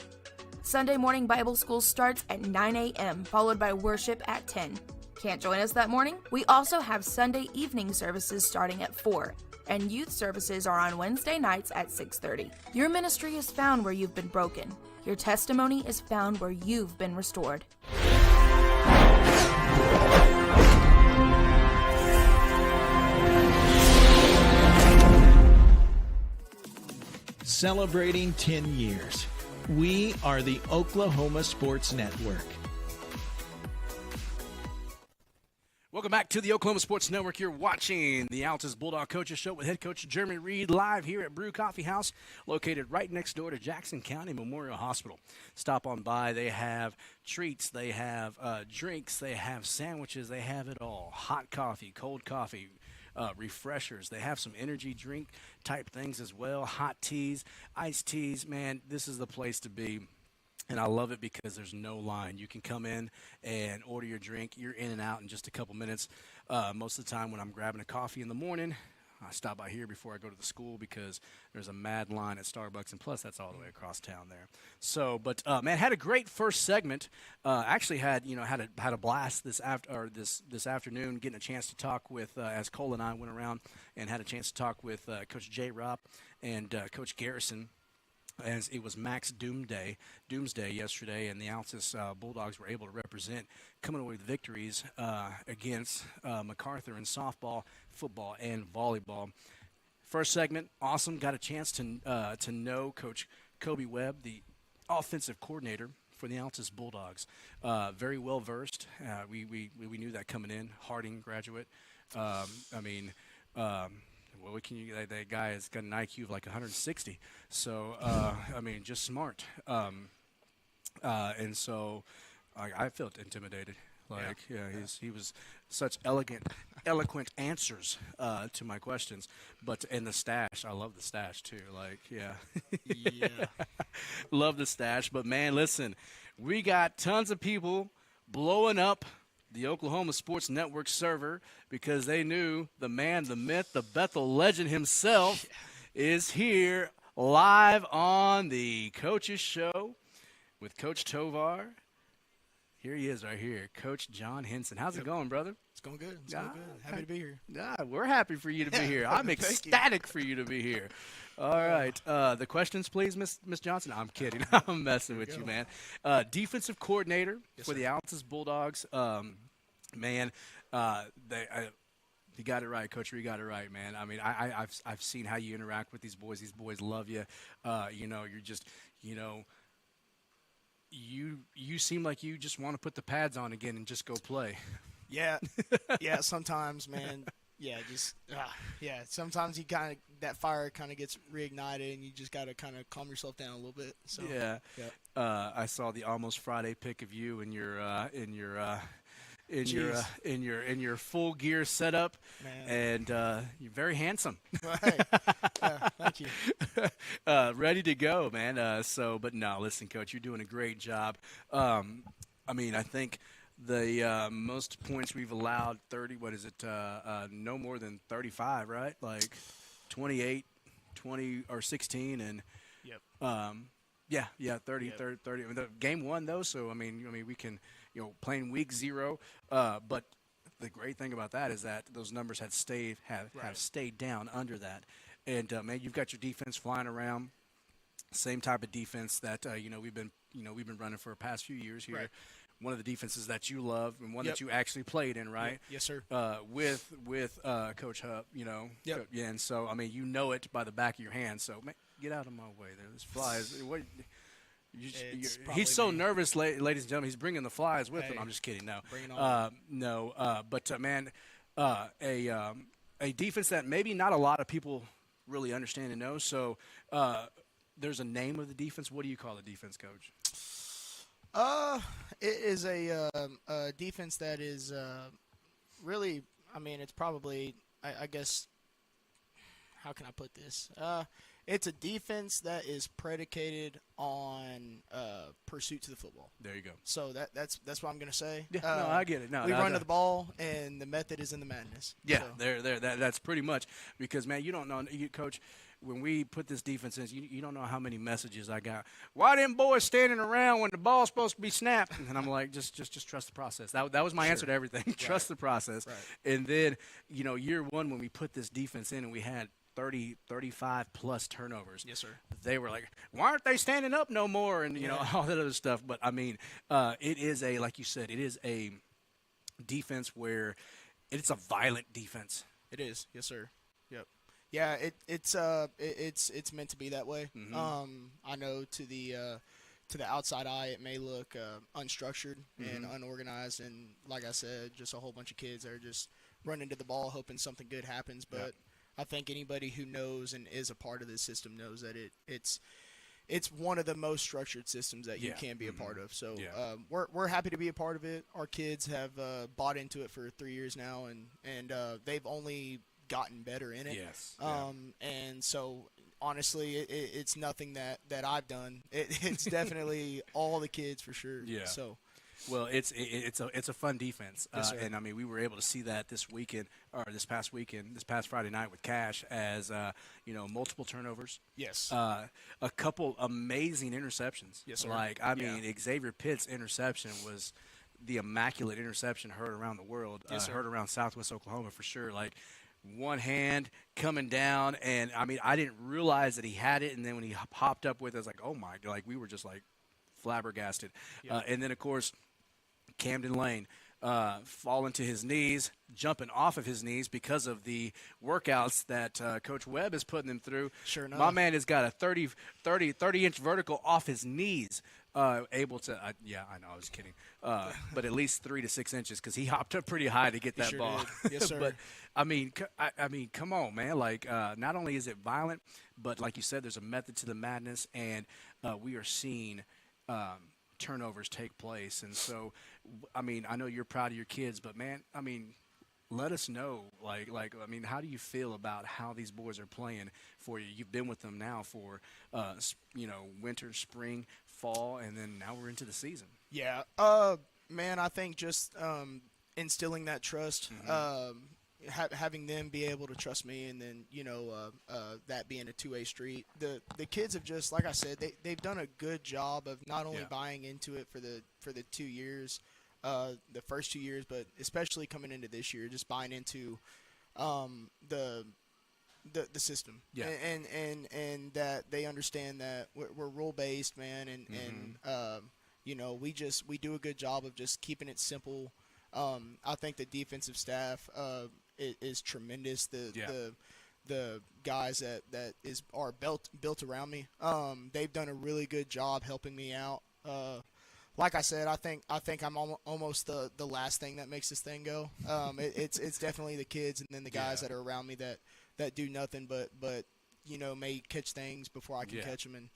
Sunday morning Bible school starts at 9 a.m., followed by worship at 10. Can't join us that morning? We also have Sunday evening services starting at 4, and youth services are on Wednesday nights at 6:30. Your ministry is found where you've been broken. Your testimony is found where you've been restored. Celebrating 10 years. We are the Oklahoma Sports Network. Welcome back to the Oklahoma Sports Network. You're watching the Altus Bulldog Coaches Show with head coach Jeremy Reed live here at Brew Coffee House, located right next door to Jackson County Memorial Hospital. Stop on by. They have treats. They have drinks. They have sandwiches. They have it all. Hot coffee, cold coffee, refreshers. They have some energy drink type things as well. Hot teas, iced teas. Man, this is the place to be. And I love it because there's no line. You can come in and order your drink. You're in and out in just a couple minutes. Most of the time when I'm grabbing a coffee in the morning, I stop by here before I go to the school because there's a mad line at Starbucks, and plus that's all the way across town there. So, but man, had a great first segment. Actually had a blast this afternoon, getting a chance to talk with as Cole and I went around and had a chance to talk with Coach J. Rob and Coach Garrison. As it was Max Doomsday yesterday, and the Altus Bulldogs were able to represent, coming away with victories against MacArthur in softball, football, and volleyball. First segment, awesome. Got a chance to know Coach Kobe Webb, the offensive coordinator for the Altus Bulldogs. Very well versed. We knew that coming in. Harding graduate. What can you? That guy has got an IQ of like 160. So just smart. And so I felt intimidated. He was such eloquent answers to my questions. And the stash, I love the stash too. Love the stash. But man, listen, we got tons of people blowing up the Oklahoma Sports Network server because they knew the man, the myth, the Bethel legend himself is here live on the Coaches Show with Coach Tovar. Here he is right here, Coach John Henson. How's it going, brother? It's going good. It's going good. Happy to be here. We're happy for you to be here. I'm ecstatic for you to be here. All right. The questions, please, Miss Johnson. I'm kidding. I'm messing with you, man. Defensive coordinator for the Altus Bulldogs. You got it right, Coach. You got it right, man. I mean, I've seen how you interact with these boys. These boys love you. You're just, you seem like you just want to put the pads on again and just go play. Yeah, sometimes, man. Sometimes that fire kind of gets reignited, and you just got to kind of calm yourself down a little bit. So I saw the Almost Friday pic of you in your full gear setup, man. And you're very handsome. Right. Thank you. Ready to go, man. But no, listen, Coach, you're doing a great job. I think the most points we've allowed, 30, no more than 35, right? Like 28, 20, or 16, and 30. Yep. 30. The game one, though, so, we can, playing week 0. But the great thing about that is that those numbers have stayed down under that. And, man, you've got your defense flying around, same type of defense that, we've been running for the past few years here. Right. One of the defenses that you love and one that you actually played in, right? Yes, sir. With Coach Hupp, Yep. Yeah, and so, you know it by the back of your hand. So, man, get out of my way there. This flies. He's so nervous, ladies and gentlemen. He's bringing the flies with him. I'm just kidding. No. Bring it on. A defense that maybe not a lot of people really understand and know. So, there's a name of the defense. What do you call the defense, Coach? It is a defense that is really, it's probably, I guess, how can I put this? It's a defense that is predicated on pursuit to the football. There you go. So that's what I'm going to say. Yeah, no, I get it. No, we run to the ball, and the method is in the madness. Yeah, so. That's pretty much because, man, you don't know, Coach, when we put this defense in, you don't know how many messages I got. Why them boys standing around when the ball's supposed to be snapped? And I'm like, just trust the process. That was my answer to everything. Trust the process. Right. And then, year one when we put this defense in and we had 30, 35-plus turnovers. Yes, sir. They were like, why aren't they standing up no more? And, all that other stuff. But, I mean, it is like you said, it is a defense where it's a violent defense. It is. Yes, sir. Yep. Yeah, it's meant to be that way. Mm-hmm. I know to the outside eye it may look unstructured and unorganized, and like I said, just a whole bunch of kids that are just running to the ball hoping something good happens. But I think anybody who knows and is a part of this system knows that it's one of the most structured systems that you can be a part of. So we're happy to be a part of it. Our kids have bought into it for 3 years now, and they've only gotten better in it. Yes. And so honestly, it's nothing that I've done. It's definitely all the kids for sure. Yeah. So. Well, it's a fun defense, Yes, sir. and I mean we were able to see that this past Friday night with Cash as multiple turnovers. Yes. A couple amazing interceptions. Yes, sir. Like Xavier Pitt's interception was the immaculate interception heard around the world. Yes, sir. Heard around Southwest Oklahoma for sure. Like one hand coming down, and I mean I didn't realize that he had it, and then when he hopped up with it, I was like, oh my, like we were just like flabbergasted. And then of course Camden Lane falling to his knees, jumping off of his knees because of the workouts that Coach Webb is putting him through. Sure enough. My man has got a 30-inch vertical off his knees, able to I know, I was kidding. But at least 3 to 6 inches because he hopped up pretty high to get that sure ball. did. Yes, sir. But, I mean, come on, man. Like, not only is it violent, but like you said, there's a method to the madness, and we are seeing turnovers take place. And so, I mean, I know you're proud of your kids, but, man, I mean, let us know, I mean, how do you feel about how these boys are playing for you? You've been with them now for, winter, spring, fall, and then now we're into the season. Yeah. Man, I think just instilling that trust, having them be able to trust me, and then, that being a two-way street. The kids have just, like I said, they've done a good job of not only buying into it for the 2 years, the first 2 years, but especially coming into this year, just buying into the system, and that they understand that we're rule based, man, and we do a good job of just keeping it simple. I think the defensive staff is tremendous. The guys that are built around me, they've done a really good job helping me out. Like I said, I think I'm almost the last thing that makes this thing go. It's definitely the kids and then the guys that are around me that do nothing but may catch things before I can catch them, and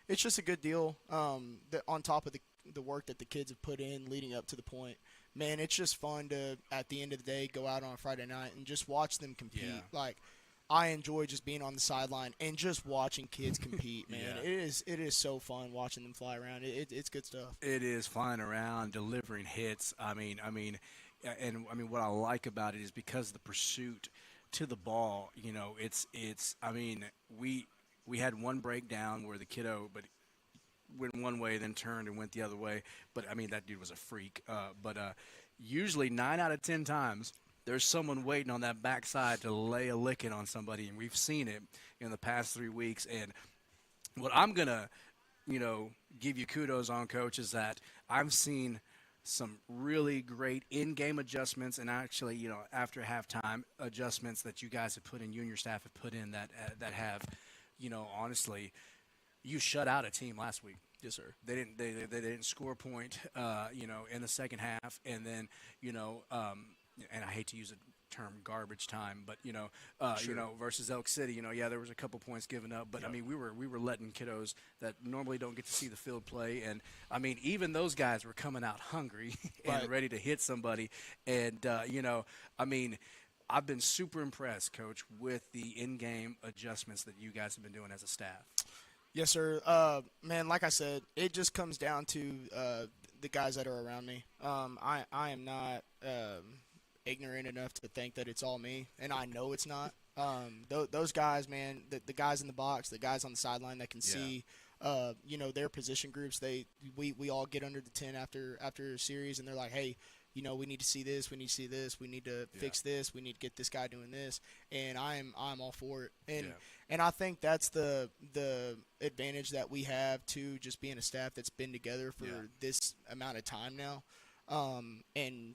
it's just a good deal. That on top of the work that the kids have put in leading up to the point, man, it's just fun to at the end of the day go out on a Friday night and just watch them compete. Yeah. Like, I enjoy just being on the sideline and just watching kids compete, man. It is so fun watching them fly around. It's good stuff. It is flying around, delivering hits. I mean, what I like about it is because of the pursuit to the ball. It's. I mean, we had one breakdown where the kiddo, but went one way, then turned and went the other way. But I mean, that dude was a freak. But usually 9 out of 10 times, there's someone waiting on that backside to lay a licking on somebody, and we've seen it in the past 3 weeks. And what I'm going to, give you kudos on, Coach, is that I've seen some really great in-game adjustments and actually, after halftime adjustments that you guys have put in, you and your staff have put in that have, honestly, you shut out a team last week. Yes, sir. They didn't score a point, in the second half, and then, and I hate to use the term garbage time, but versus Elk City, there was a couple points given up, but I mean we were letting kiddos that normally don't get to see the field play, and I mean even those guys were coming out hungry and ready to hit somebody, and I mean I've been super impressed, Coach, with the in-game adjustments that you guys have been doing as a staff. Yes, sir. Man, like I said, it just comes down to the guys that are around me. I am not ignorant enough to think that it's all me, and I know it's not. Those guys, man, the guys in the box, the guys on the sideline that can see, their position groups. We all get under the tent after a series, and they're like, hey, we need to see this, we need to see this, we need to fix this, we need to get this guy doing this, and I'm all for it. And I think that's the advantage that we have to just being a staff that's been together for this amount of time now. And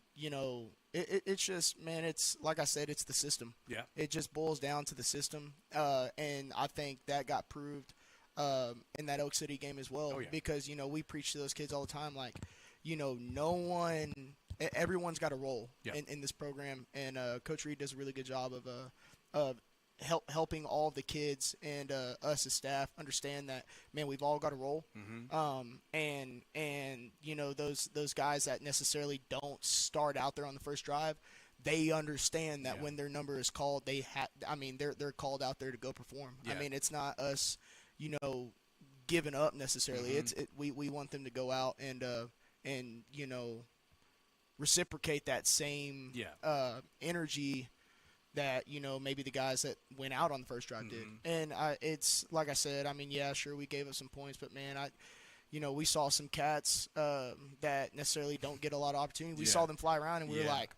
it's just, man, it's like I said, it's the system. Yeah. It just boils down to the system. And I think that got proved in that Oak City game as well. Oh, yeah. Because, we preach to those kids all the time, like, everyone's got a role in this program. And Coach Reed does a really good job of helping all the kids and us as staff understand that, man, we've all got a role. And those guys that necessarily don't start out there on the first drive, they understand that when their number is called, they're called out there to go perform. I mean, it's not us, giving up necessarily. We want them to go out and reciprocate that same energy that maybe the guys that went out on the first drive did. And it's like I said, I mean, yeah, sure, we gave up some points, but man, we saw some cats that necessarily don't get a lot of opportunity. We saw them fly around, and we were like,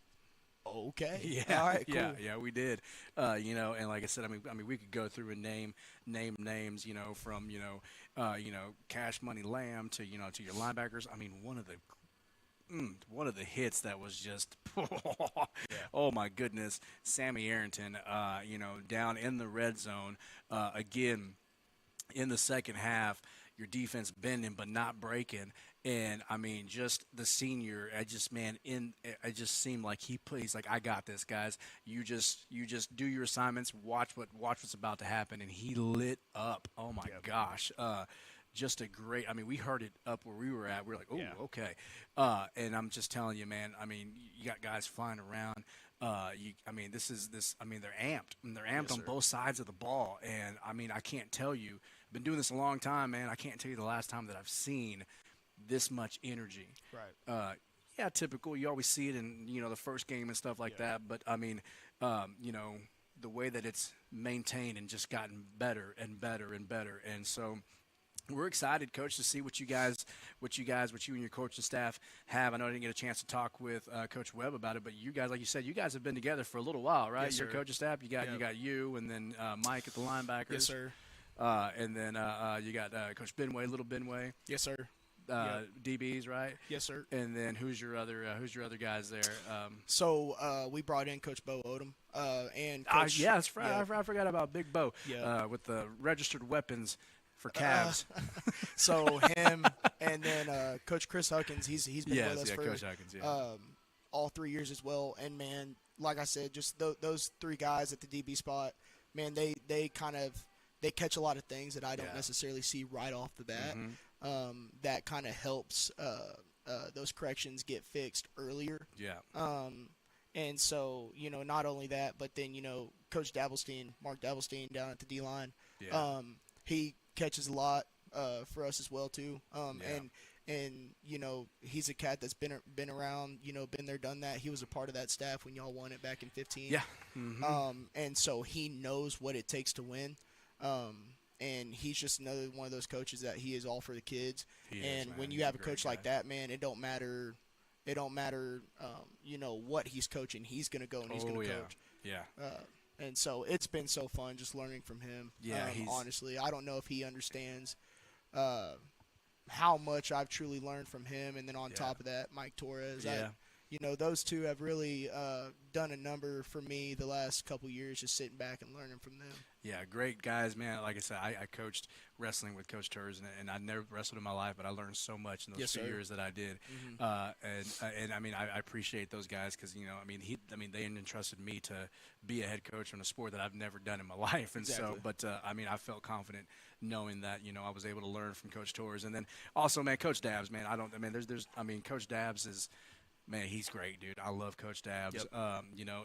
okay, all right, cool. Yeah, we did. And like I said, I mean, we could go through and name names, from Cash Money Lamb to to your linebackers. I mean, one of the hits that was just, oh my goodness, Sammy Arrington, down in the red zone, again, in the second half, your defense bending but not breaking, and I mean, just the senior, it just seemed like he's like, I got this, guys. You just do your assignments, watch what's about to happen, and he lit up. Oh my gosh. Just a great – I mean, we heard it up where we were at. We were like, oh, okay. And I'm just telling you, man, I mean, you got guys flying around. They're amped. And they're amped on both sides of the ball. And, I mean, I can't tell you – I've been doing this a long time, man. I can't tell you the last time that I've seen this much energy. Right. Typical. You always see it in, the first game and stuff like that. But, I mean, the way that it's maintained and just gotten better and better and better. And so – we're excited, Coach, to see what you and your coaching staff have. I know I didn't get a chance to talk with Coach Webb about it, but you guys, like you said, you guys have been together for a little while, right? Yes, your sir. coaching staff, you got you, and then Mike at the linebackers. Yes, sir. And then you got Coach Benway, little Benway. Yes, sir. DBs, right? Yes, sir. And then who's your other guys there? So we brought in Coach Bo Odom, and Coach, that's right. I forgot about Big Bo. With the registered weapons for Cavs. So him, and then Coach Chris Huckins, he's been with us for Coach Huckins, all 3 years as well. And man, like I said, just those three guys at the DB spot, man, they catch a lot of things that I don't necessarily see right off the bat. That kind of helps those corrections get fixed earlier. And so, not only that, but then, Coach Mark Dabblestein down at the D-line, he catches a lot for us as well too. And he's a cat that's been around, been there, done that. He was a part of that staff when y'all won it back in 15. And so he knows what it takes to win. And he's just another one of those coaches that he is all for the kids. When you have a coach like that, man, it don't matter. What he's coaching. He's gonna go and he's gonna coach. And so it's been so fun just learning from him. Honestly, I don't know if he understands how much I've truly learned from him. And then on top of that, Mike Torres. Those two have really done a number for me the last couple years, just sitting back and learning from them. Yeah, great guys, man. Like I said, I coached wrestling with Coach Torres, and I never wrestled in my life, but I learned so much in those 2 years that I did. And I mean, I appreciate those guys because they entrusted me to be a head coach in a sport that I've never done in my life, and so. But I felt confident knowing that I was able to learn from Coach Torres, and then also, man, Coach Dabbs, man. Coach Dabbs is. Man, he's great, dude. I love Coach Dabbs. Yep.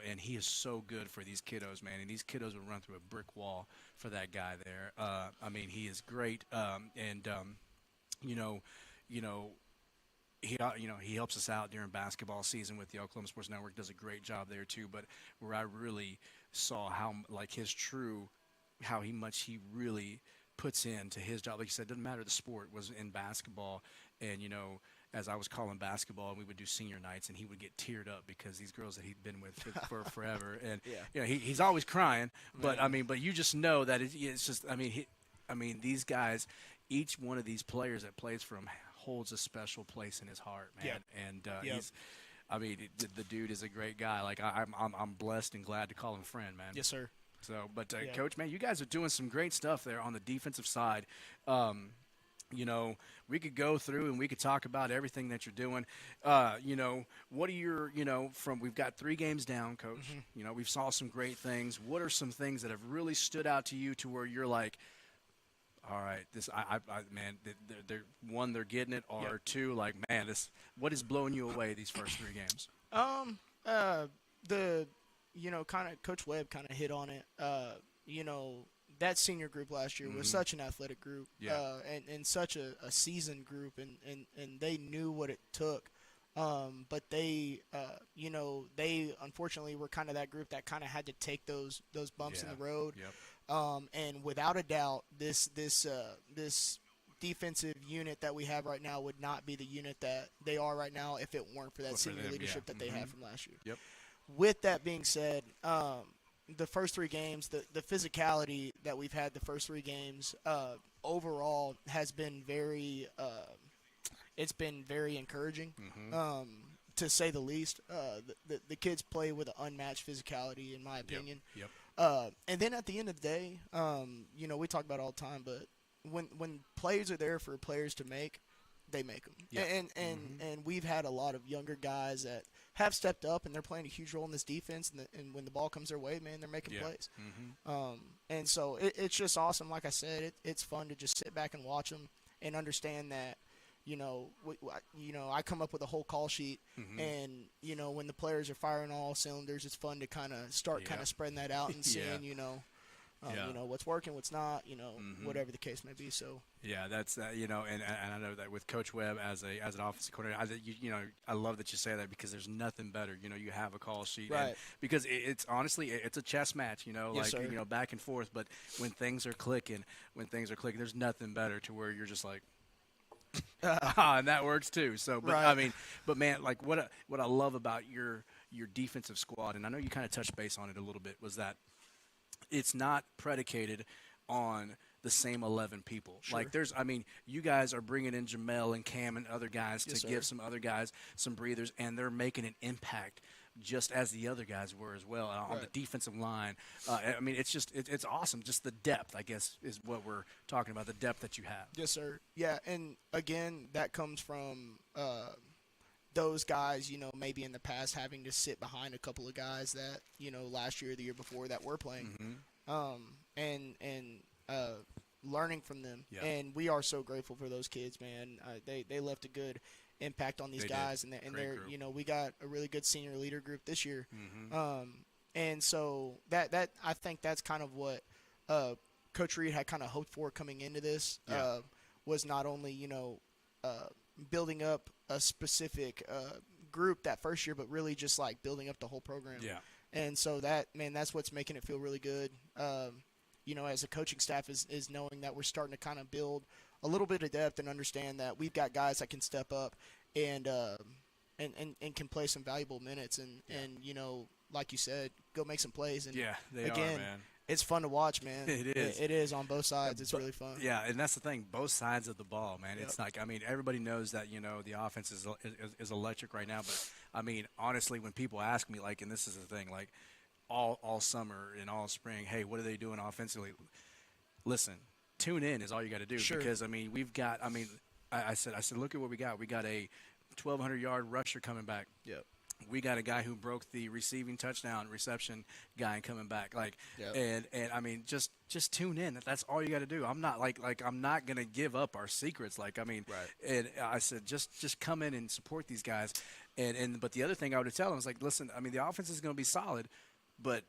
And he is so good for these kiddos, man. And these kiddos would run through a brick wall for that guy there. He is great. You know, he helps us out during basketball season with the Oklahoma Sports Network. Does a great job there too. But where I really saw how much he really puts into his job, like you said, doesn't matter the sport, was in basketball. And as I was calling basketball, and we would do senior nights, and he would get teared up because these girls that he'd been with for forever, and he's always crying. But but you just know that it's just. These guys, each one of these players that plays for him holds a special place in his heart, man. Yep. And the dude is a great guy. Like I'm blessed and glad to call him friend, man. Yes, sir. So, but Coach, man, you guys are doing some great stuff there on the defensive side. We could go through and we could talk about everything that you're doing. What are your, we've got 3 games down, Coach. Mm-hmm. We've saw some great things. What are some things that have really stood out to you to where you're like, all right, man, they're getting it, or 2, like, man, what is blowing you away these first 3 games? Kind of Coach Webb kind of hit on it. That senior group last year was such an athletic group, and such a seasoned group, and they knew what it took. But they unfortunately were kind of that group that kind of had to take those bumps in the road. Yep. And without a doubt, this defensive unit that we have right now would not be the unit that they are right now if it weren't for that senior leadership that they had from last year. Yep. With that being said, the first 3 games, the physicality that we've had the first 3 games overall has been very it's been very encouraging, to say the least. The kids play with an unmatched physicality, in my opinion. Yep. And then at the end of the day, we talk about it all the time, but when players are there for players to make, they make them. Yep. And we've had a lot of younger guys that have stepped up, and they're playing a huge role in this defense. And when the ball comes their way, man, they're making plays. And so it's just awesome. Like I said, it's fun to just sit back and watch them and understand that, I come up with a whole call sheet, and when the players are firing all cylinders, it's fun to kind of start kind of spreading that out and seeing, what's working, what's not, whatever the case may be. So that's and I know that with Coach Webb as an offensive coordinator, I love that you say that, because there's nothing better. You have a call sheet, right? Because it's honestly it's a chess match. Yes, sir. Back and forth. But when things are clicking, there's nothing better to where you're just like. And that works too. So, but right. But man, like what I love about your defensive squad, and I know you kind of touched base on it a little bit, was that it's not predicated on the same 11 people. Sure. Like you guys are bringing in Jamel and Cam and other guys Yes, to sir. give some other guys some breathers, and they're making an impact just as the other guys were as well on Right. the defensive line. It's awesome. Just the depth, I guess, is what we're talking about, the depth that you have. Yes, sir. Yeah, and again, that comes from those guys, maybe in the past having to sit behind a couple of guys that, last year or the year before that were playing, and learning from them. Yeah. And we are so grateful for those kids, man. They left a good impact on these guys, and they're group. we got a really good senior leader group this year. And so that I think that's kind of what Coach Reed had kind of hoped for coming into this, was not only building up a specific group that first year, but really just like building up the whole program. Yeah. And so that's what's making it feel really good. As a coaching staff is knowing that we're starting to kind of build a little bit of depth and understand that we've got guys that can step up and can play some valuable minutes and like you said, go make some plays. And they again, are, man. It's fun to watch, man. It is. It is on both sides. It's really fun. Yeah, and that's the thing. Both sides of the ball, man. Yep. It's like, everybody knows that, the offense is electric right now. But, honestly, when people ask me, like, and this is the thing, like, all summer and all spring, hey, what are they doing offensively? Listen, tune in is all you got to do. Sure. Because, we've got, I said, look at what we got. We got a 1,200-yard rusher coming back. Yep. we got a guy who broke the receiving touchdown reception guy and coming back. Like, Yep. and I mean, just tune in. That's all you got to do. I'm not like I'm not gonna give up our secrets. Like, I mean, Right. and I said just come in and support these guys. But the other thing I would tell them is like, listen, I mean, the offense is gonna be solid, but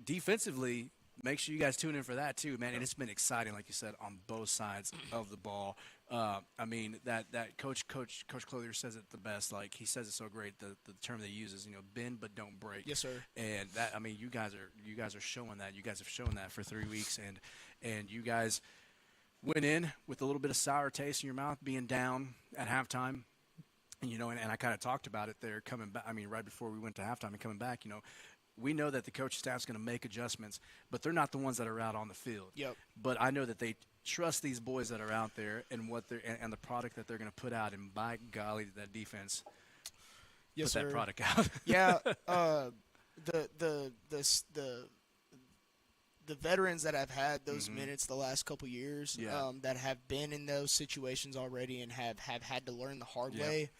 defensively, make sure you guys tune in for that too, man. And it's been exciting, like you said, on both sides of the ball. I mean, that Coach Clothier says it the best. Like, he says it so great. The term they use is, bend but don't break. Yes, sir. And that, I mean, you guys are showing that. You guys have shown that for 3 weeks, and you guys went in with a little bit of sour taste in your mouth, being down at halftime. And and I kind of talked about it there coming back. I mean, right before we went to halftime and coming back, we know that the coaching staff's going to make adjustments, but they're not the ones that are out on the field. Yep. But I know that they trust these boys that are out there and what they're and the product that they're going to put out. And by golly, that defense Yes, put sir. that product out. Yeah. The veterans that have had those minutes the last couple years, Yeah. that have been in those situations already and have had to learn the hard Yeah. way.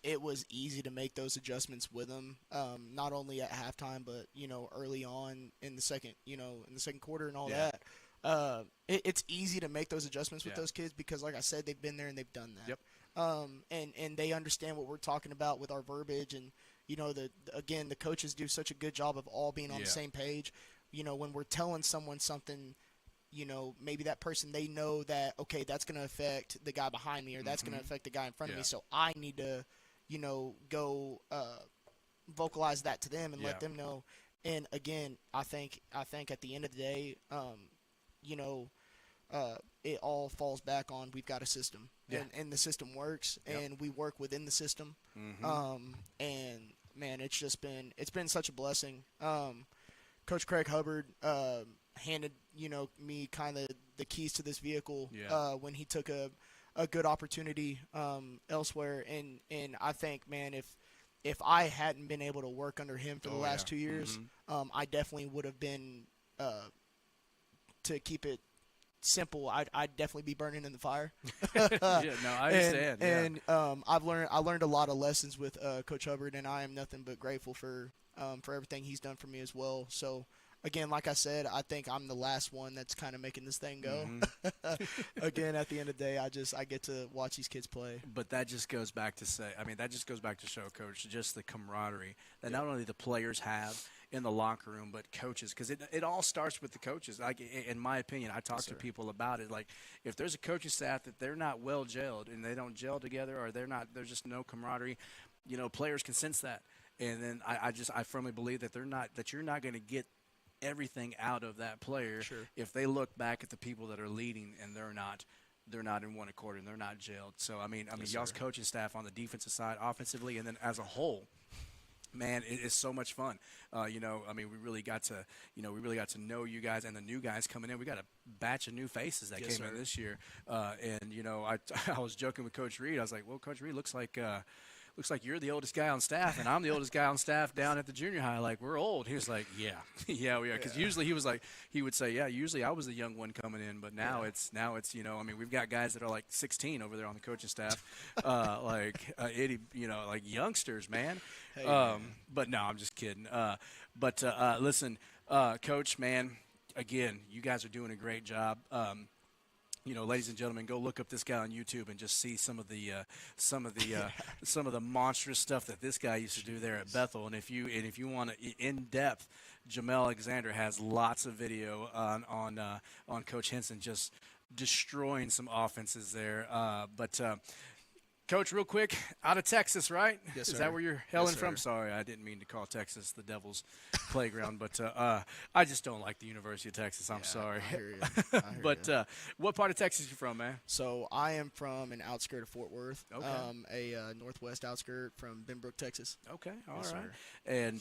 It was easy to make those adjustments with them, not only at halftime, but early on in the second, in the second quarter and all Yeah. that. It's easy to make those adjustments with Yeah. those kids because, like I said, they've been there and they've done that. Yep. And they understand what we're talking about with our verbiage, and the coaches do such a good job of all being on Yeah. the same page. When we're telling someone something, maybe that person, they know that, okay, that's going to affect the guy behind me, or that's going to affect the guy in front of Yeah. me. So I need to, go vocalize that to them and Yeah. let them know. And again, I think at the end of the day, it all falls back on we've got a system, Yeah. and the system works, Yep. and we work within the system. Mhm. And man, it's been such a blessing. Coach Craig Hubbard handed me kind of the keys to this vehicle Yeah. when he took a good opportunity elsewhere, and I think, man, if I hadn't been able to work under him for the Oh, last yeah. 2 years, I definitely would have been, to keep it simple, I'd definitely be burning in the fire. Yeah, no, I understand. And I learned a lot of lessons with Coach Hubbard, and I am nothing but grateful for everything he's done for me as well. So again, like I said, I think I'm the last one that's kind of making this thing go. Again, at the end of the day, I get to watch these kids play. But that just goes back to show, Coach, just the camaraderie that not only the players have in the locker room, but coaches, because it all starts with the coaches. Like, in my opinion, I talk to people about it. Like, if there's a coaching staff that they're not well gelled and they don't gel together, or there's just no camaraderie, players can sense that. And then I firmly believe that you're not going to get everything out of that player if they look back at the people that are leading and they're not in one accord and they're not gelled. So I mean, y'all's coaching staff on the defensive side, offensively, and then as a whole, man, it is so much fun. We really got to know you guys and the new guys coming in. We got a batch of new faces that came in this year. I was joking with Coach Reed. I was like, well, Coach Reed, looks like you're the oldest guy on staff, and I'm the oldest guy on staff down at the junior high. Like, we're old. He was like, yeah, we are. Because usually he would say, yeah, usually I was the young one coming in, but now it's we've got guys that are like 16 over there on the coaching staff, like youngsters, man. But no, I'm just kidding. Listen, Coach, man, again, you guys are doing a great job. Ladies and gentlemen, go look up this guy on YouTube and just see some of the monstrous stuff that this guy used to do there at Bethel. And if you want in depth, Jamel Alexander has lots of video on Coach Henson just destroying some offenses there. Coach, real quick, out of Texas, right? Yes, sir. Is that where you're hailing Yes, from? sir. Sorry, I didn't mean to call Texas the Devil's playground, but I just don't like the University of Texas. I'm sorry. I hear you. But what part of Texas you from, man? So I am from an outskirt of Fort Worth, Okay. a northwest outskirt from Benbrook, Texas. Okay, all right. Yes, sir. And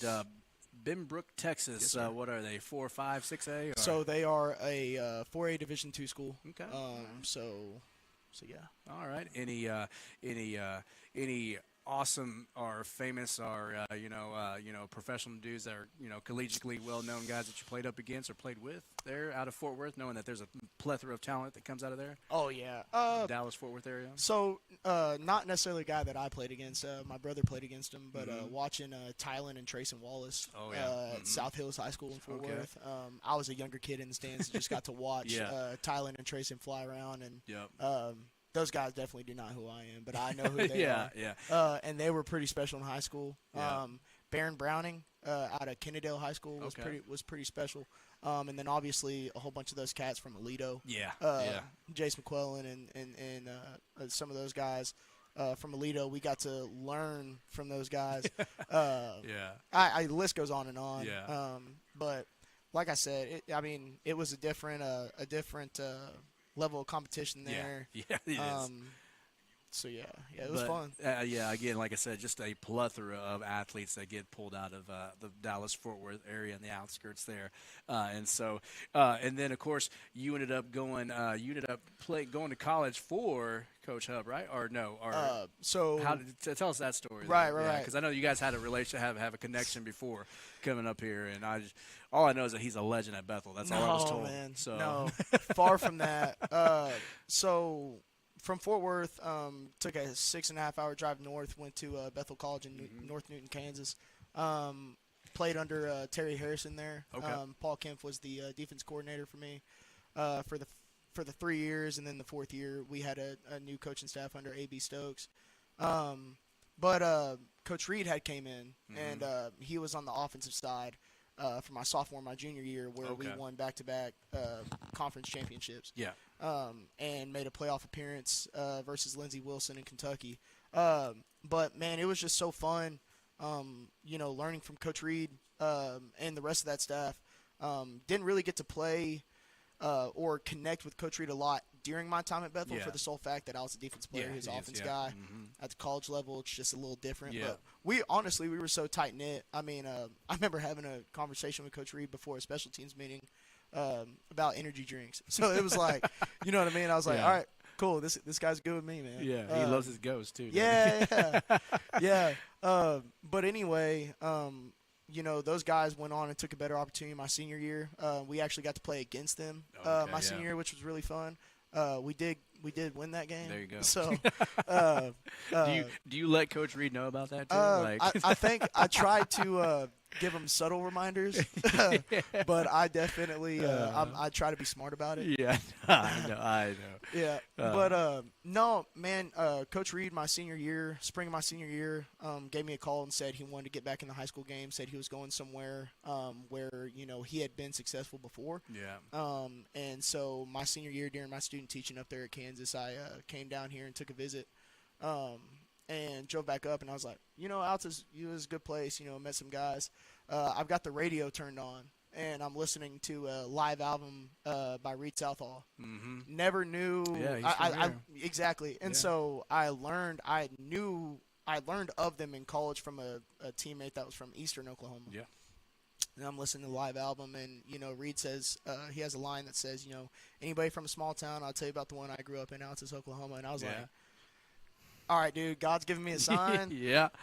Benbrook, Texas, Yes, sir. what are they, 4, 5, 6A? Or? So they are a 4A Division II school. Okay. So yeah. All right. Any awesome or famous or professional dudes that are collegiately well-known guys that you played up against or played with there out of Fort Worth, knowing that there's a plethora of talent that comes out of there? Oh yeah, Dallas Fort Worth area. So not necessarily a guy that I played against. My brother played against him, but watching Tylen and Trayson Wallace at South Hills High School in Fort Worth. I was a younger kid in the stands and just got to watch Tylen and Trayson fly around, and those guys definitely do not who I am, but I know who they are. And they were pretty special in high school. Baron Browning out of Kennedale High School was pretty special. And then obviously a whole bunch of those cats from Aledo. Jace McClellan and some of those guys from Aledo. We got to learn from those guys. The list goes on and on. But like I said, it was a different level of competition there. It is. So it was fun. Again, like I said, just a plethora of athletes that get pulled out of the Dallas-Fort Worth area and the outskirts there, and then of course you ended up going. Going to college for Coach Hub, right? Or no? Or tell us that story. Right. Because I know you guys had a relationship, have a connection before coming up here, and all I know is that he's a legend at Bethel. That's all I was told. Man. So no, far from that. From Fort Worth, took a 6.5-hour drive north, went to Bethel College in North Newton, Kansas. Played under Terry Harrison there. Paul Kempf was the defense coordinator for me for the 3 years, and then the 4th year we had a new coaching staff under A.B. Stokes. But Coach Reed had came in, and he was on the offensive side for my sophomore, my junior year, where we won back-to-back conference championships. And made a playoff appearance versus Lindsey Wilson in Kentucky. But, man, it was just so fun, learning from Coach Reed and the rest of that staff. Didn't really get to play or connect with Coach Reed a lot during my time at Bethel for the sole fact that I was a defense player, his offense guy. At the college level, it's just a little different. But we were so tight-knit. I remember having a conversation with Coach Reed before a special teams meeting about energy drinks. So it was like, you know what I mean? I was like, all right, cool. This guy's good with me, man. Yeah, he loves his ghost too. But anyway, those guys went on and took a better opportunity my senior year. We actually got to play against them my senior year, which was really fun. We did win that game. There you go. So, do you let Coach Reed know about that too? I think I tried to give him subtle reminders, but I definitely I try to be smart about it. Yeah, I know. Yeah, but no, man. Coach Reed, spring of my senior year, gave me a call and said he wanted to get back in the high school game. Said he was going somewhere where he had been successful before. And so my senior year, during my student teaching up there at Kansas, I came down here and took a visit. And drove back up, and I was like, Altus, it was a good place. Met some guys. I've got the radio turned on, and I'm listening to a live album by Reed Southall. Never knew. Yeah, exactly. And so I learned of them in college from a teammate that was from Eastern Oklahoma. Yeah. And I'm listening to the live album, and Reed says he has a line that says, anybody from a small town, I'll tell you about the one I grew up in, Altus, Oklahoma. And I was like, all right, dude, God's giving me a sign.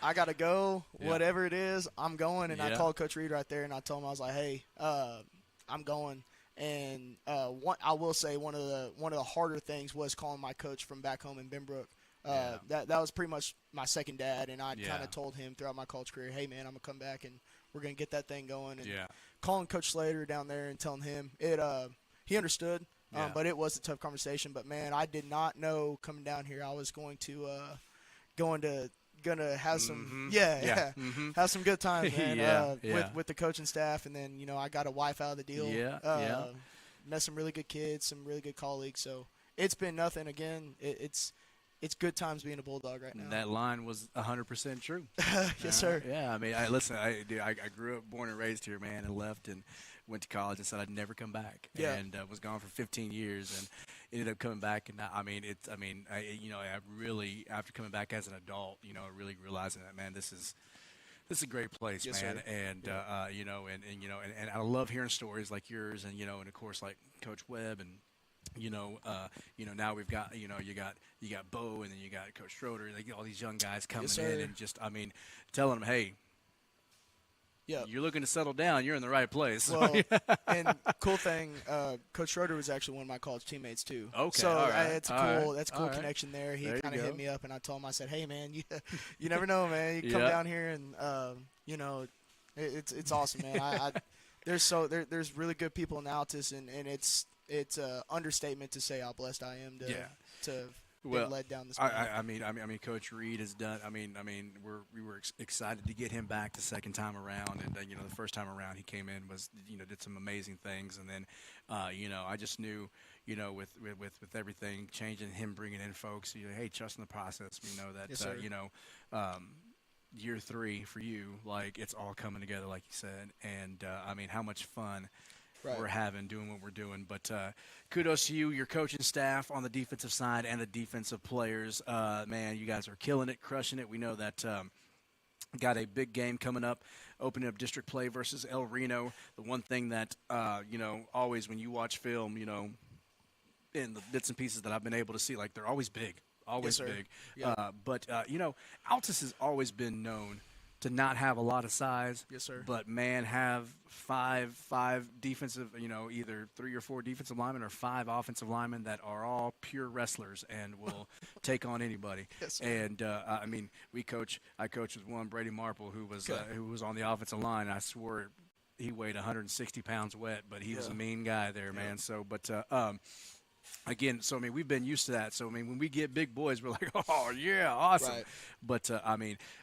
I got to go. Whatever it is, I'm going. And I called Coach Reed right there, and I told him, I was like, hey, I'm going. And I will say one of the harder things was calling my coach from back home in Benbrook. That was pretty much my second dad, and I kind of told him throughout my college career, hey, man, I'm going to come back, and we're going to get that thing going. And calling Coach Slater down there and telling him, he understood. But it was a tough conversation. But man, I did not know coming down here I was going to have some have some good times, man. With the coaching staff, and then I got a wife out of the deal. Met some really good kids, some really good colleagues. So it's been nothing. Again, it's good times being a Bulldog right now. That line was 100% true. Yes, sir. Yeah, I mean, I grew up, born and raised here, man, and left and went to college and said I'd never come back. And was gone for 15 years and ended up coming back. And I really, after coming back as an adult, really realizing that, man, this is a great place, yes, man. Sir. And and I love hearing stories like yours, and of course like Coach Webb and Now we've got, you got Bo, and then you got Coach Schroeder, like all these young guys coming Yes, in, sir. and just, telling them, hey, you're looking to settle down, you're in the right place. Well, and cool thing, Coach Schroeder was actually one of my college teammates too. Okay, so all right. it's that's a cool connection there. He kind of hit me up, and I told him, I said, hey man, you never know, man. You come down here, and it's awesome, man. There's really good people in Altus, and it's understatement to say how blessed I am to been led down this path. I mean, Coach Reed has done. We were excited to get him back the second time around, and the first time around he came in was did some amazing things, and then I just knew with everything changing, him bringing in folks, hey, trust in the process. We know that yes, sir. Year 3 for you, like it's all coming together, like you said, and how much fun. Right. We're having doing what we're doing. But kudos to you, your coaching staff on the defensive side and the defensive players. Man, you guys are killing it, crushing it. We know that got a big game coming up, opening up district play versus El Reno. The one thing that, always when you watch film, in the bits and pieces that I've been able to see, like they're always big. Always yes, big. Yeah. But Altus has always been known to not have a lot of size, yes, sir. But man, have five defensive, either 3 or 4 defensive linemen or 5 offensive linemen that are all pure wrestlers and will take on anybody. Yes, sir. And I coached with one, Brady Marple, who was on the offensive line. And I swore he weighed 160 pounds wet, but he was a mean guy there, man. So, but. Again, so we've been used to that. So when we get big boys, we're like, oh yeah, awesome. Right. But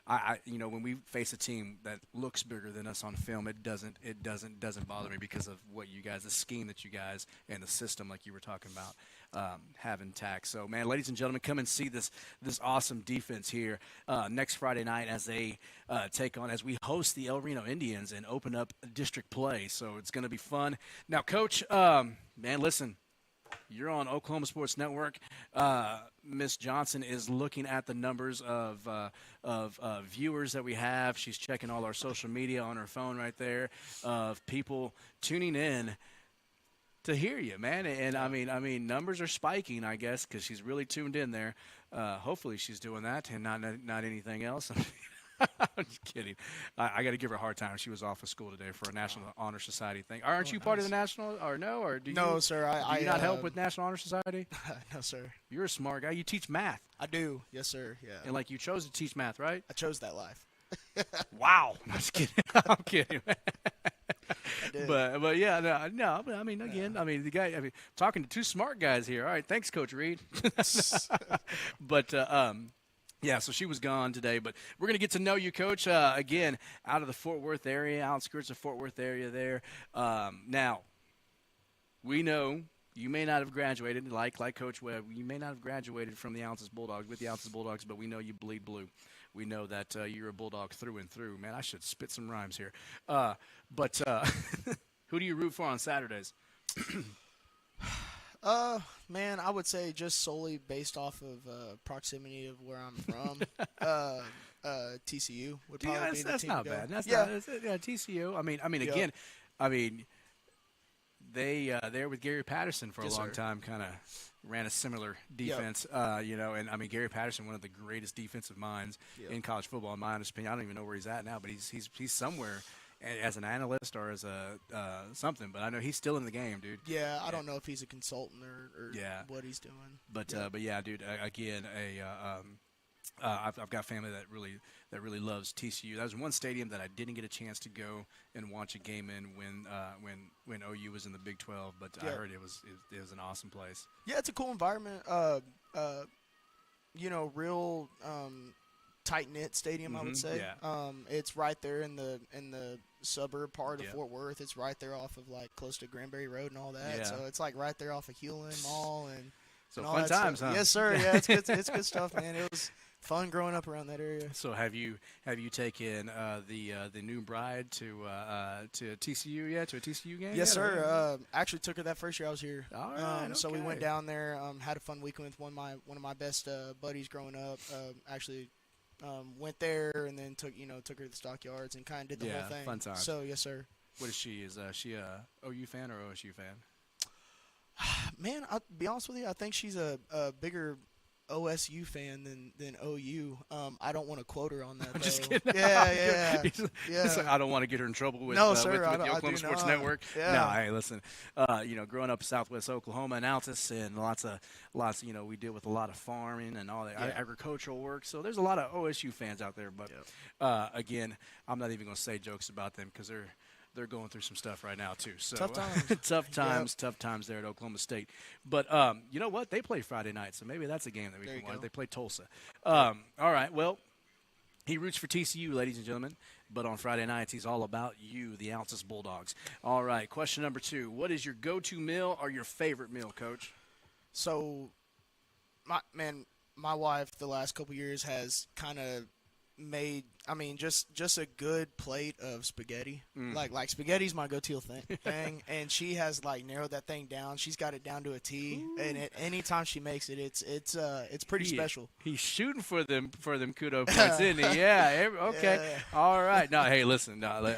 when we face a team that looks bigger than us on film, it doesn't bother me because of what you guys, the scheme that you guys and the system, like you were talking about, have intact. So man, ladies and gentlemen, come and see this awesome defense here next Friday night as they as we host the El Reno Indians and open up district play. So it's going to be fun. Now, Coach, man, listen. You're on Oklahoma Sports Network. Miss Johnson is looking at the numbers of viewers that we have. She's checking all our social media on her phone right there of people tuning in to hear you, man. And I mean, numbers are spiking, I guess, because she's really tuned in there. Hopefully, she's doing that and not anything else. I'm just kidding. I got to give her a hard time. She was off of school today for a National Honor Society thing. Aren't you part of the National, or no? Or do you? No, sir. Do you not help with National Honor Society? No, sir. You're a smart guy. You teach math. I do. Yes, sir. Yeah. And you chose to teach math, right? I chose that life. Wow. I'm just kidding. I'm kidding. I did. But yeah, no. But again, the guy. Talking to 2 smart guys here. All right, thanks, Coach Reed. But yeah, so she was gone today, but we're going to get to know you, Coach, again, out of the Fort Worth area, outskirts of Fort Worth area there. Now, we know you may not have graduated, like Coach Webb, you may not have graduated from the Altus Bulldogs, with the Altus Bulldogs, but we know you bleed blue. We know that you're a Bulldog through and through. Man, I should spit some rhymes here. But who do you root for on Saturdays? Man, I would say just solely based off of proximity of where I'm from, TCU would probably be the that's team not to go. bad. That's yeah. not TCU. Again, they're with Gary Patterson for a long time, kind of ran a similar defense, and Gary Patterson, one of the greatest defensive minds in college football, in my honest opinion. I don't even know where he's at now, but he's somewhere as an analyst or as a something, but I know he's still in the game, dude. Yeah, I don't know if he's a consultant or what he's doing. But yeah, dude. Again, I've got family that really loves TCU. That was one stadium that I didn't get a chance to go and watch a game in when OU was in the Big 12. But I heard it was an awesome place. Yeah, it's a cool environment. Real tight-knit stadium, I would say. Yeah. It's right there in the suburb part of Fort Worth. It's right there off of close to Granbury Road and all that. Yeah. So it's right there off of Hewlin Mall and so all fun that times, stuff. huh? Yes, sir. Yeah, it's good. It's good stuff, man. It was fun growing up around that area. So have you taken the new bride to TCU yet, to a TCU game? Yes, sir. Actually took her that first year I was here. All right. So we went down there, had a fun weekend with one of my best buddies growing up. Actually. Went there and then took her to the Stockyards and kind of did the whole thing. Yeah, fun time. So yes, sir. What is she? Is she a OU fan or OSU fan? What is she? Is she a OU fan or OSU fan? Yeah, she is a OU fan. What is she? Is she a OU fan or OSU fan? Man, I would say she's Man, I'll be honest with you. I think she's a bigger OSU fan than OU. I don't want to quote her on that. I'm just though. kidding. Yeah. He's like, I don't want to get her in trouble with, No, with sir, the I do Oklahoma Sports not. Network. Yeah. No, hey, listen, growing up in Southwest Oklahoma and Altus, and lots of, we deal with a lot of farming and all that agricultural work. So there's a lot of OSU fans out there. But again, I'm not even going to say jokes about them because they're going through some stuff right now too. So tough times. tough times there at Oklahoma State. But you know what? They play Friday night, so maybe that's a game that we can watch. They play Tulsa. All right. Well, he roots for TCU, ladies and gentlemen. But on Friday nights, he's all about you, the Altus Bulldogs. All right. Question number 2: what is your go-to meal or your favorite meal, Coach? So, my wife the last couple years has kind of made, just a good plate of spaghetti. Like spaghetti's my go-to thing, and she has narrowed that thing down. She's got it down to a T, and anytime she makes it, it's pretty special. He's shooting for them kudo points, isn't he? Yeah. Okay. Yeah. All right. No, hey, listen. No,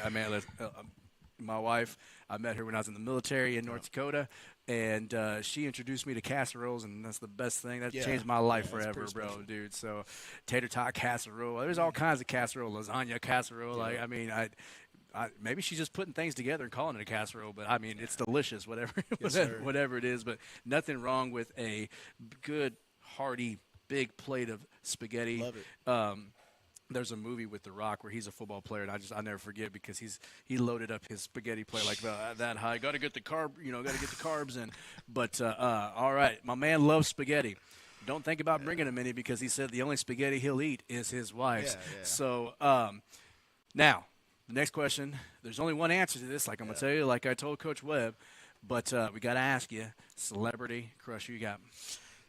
my wife, I met her when I was in the military in North Dakota. And she introduced me to casseroles, and that's the best thing. That changed my life forever, bro, dude. So, tater tot casserole. There's all kinds of casserole, lasagna casserole. I maybe she's just putting things together and calling it a casserole, but it's delicious, whatever it is. But nothing wrong with a good, hearty, big plate of spaghetti. Love it. There's a movie with The Rock where he's a football player, and I never forget because he loaded up his spaghetti plate like that high. Got to get the carbs in. But all right, my man loves spaghetti. Don't think about bringing him any because he said the only spaghetti he'll eat is his wife's. Yeah. So now the next question. There's only one answer to this. Like I'm gonna tell you, like I told Coach Webb, but we got to ask you, celebrity crush. Who you got?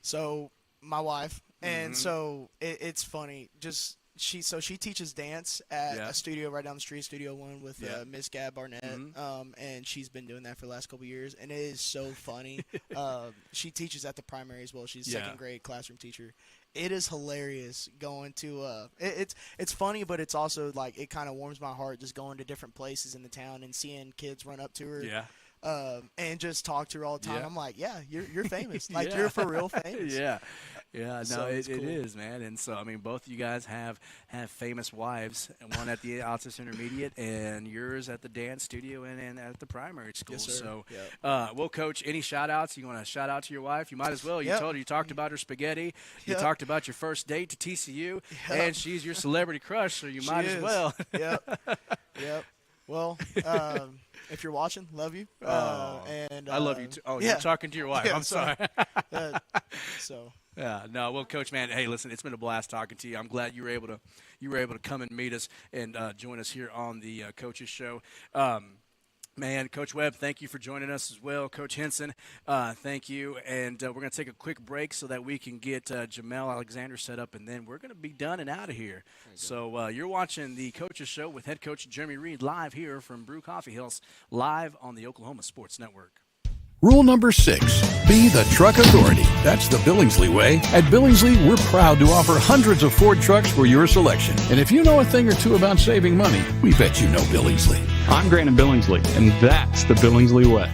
So my wife, and so it's funny. She teaches dance at a studio right down the street, Studio One, with Miss Gab Barnett, and she's been doing that for the last couple of years, and it is so funny. She teaches at the primary as well. She's a second grade classroom teacher. It is hilarious going to it's funny, but it's also it kind of warms my heart just going to different places in the town and seeing kids run up to her. Yeah. And just talk to her all the time. Yeah. I'm like, you're famous. You're for real famous. Yeah. No, So it cool. is, man. And so, both of you guys have famous wives, one at the Altus Intermediate and yours at the dance studio and at the primary school. Yes, sir. So, Yep. well, Coach, any shout-outs? You want to shout out to your wife? You might as well. You Yep. told her, you talked about her spaghetti. You Yep. talked about your first date to TCU, Yep. and she's your celebrity crush, so you She might is. as well. Yep. Well, if you're watching, love you. And I love you too. Oh, yeah. you're talking to your wife. Yeah, I'm sorry. So. Yeah, no, well, Coach, man, hey, listen, it's been a blast talking to you. I'm glad you were able to come and meet us and join us here on the Coaches Show. Man, Coach Webb, thank you for joining us as well. Coach Henson, thank you. And we're going to take a quick break so that we can get Jamel Alexander set up, and then we're going to be done and out of here. So you're watching the Coaches Show with head coach Jeremy Reed live here from Brew Coffee House, live on the Oklahoma Sports Network. Rule number 6, be the truck authority. That's the Billingsley way. At Billingsley, we're proud to offer hundreds of Ford trucks for your selection. And if you know a thing or two about saving money, we bet you know Billingsley. I'm Grant Billingsley, and that's the Billingsley way.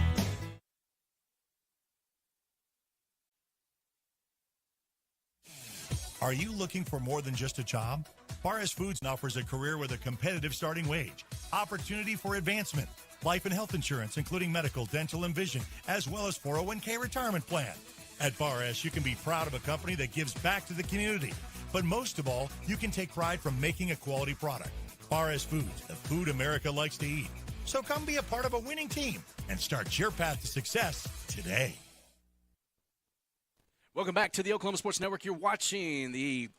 Are you looking for more than just a job? Bar S Foods offers a career with a competitive starting wage, opportunity for advancement, life and health insurance, including medical, dental, and vision, as well as 401k retirement plan. At Bar S, you can be proud of a company that gives back to the community. But most of all, you can take pride from making a quality product. Bar S Foods, the food America likes to eat. So come be a part of a winning team and start your path to success today. Welcome back to the Oklahoma Sports Network. You're watching the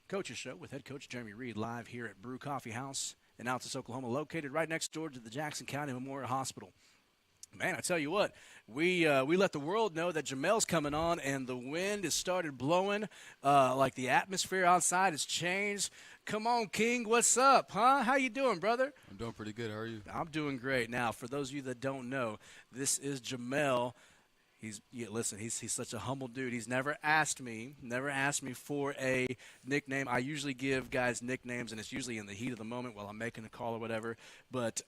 Coaches Show with head coach Jeremy Reed live here at Brew Coffee House in Altus, Oklahoma, located right next door to the Jackson County Memorial Hospital. Man, I tell you what, we let the world know that Jamel's coming on, and the wind has started blowing. Like the atmosphere outside has changed. Come on, King, what's up, huh? How you doing, brother? I'm doing pretty good. How are you? I'm doing great. Now, for those of you that don't know, this is Jamel. He's such a humble dude. He's never asked me for a nickname. I usually give guys nicknames, and it's usually in the heat of the moment while I'm making a call or whatever. But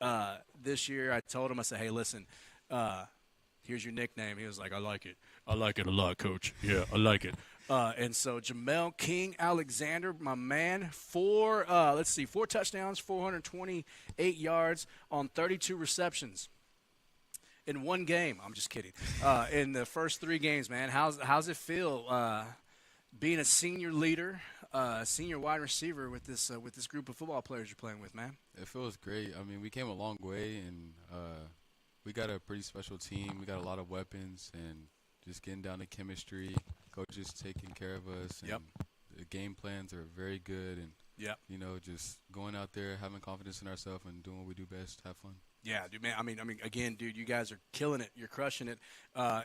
this year I told him, I said, hey, listen, here's your nickname. He was like, I like it. I like it a lot, Coach. Yeah, I like it. And so Jamel King Alexander, my man, four touchdowns, 428 yards on 32 receptions in one game. I'm just kidding. In the first 3 games, man. How's it feel being a senior leader, senior wide receiver with this group of football players you're playing with, man? It feels great. I mean, we came a long way, and we got a pretty special team. We got a lot of weapons, and just getting down to chemistry. Coaches taking care of us. And the game plans are very good, and just going out there, having confidence in ourselves, and doing what we do best, have fun. Yeah, dude, man. I mean, again, dude, you guys are killing it. You're crushing it. I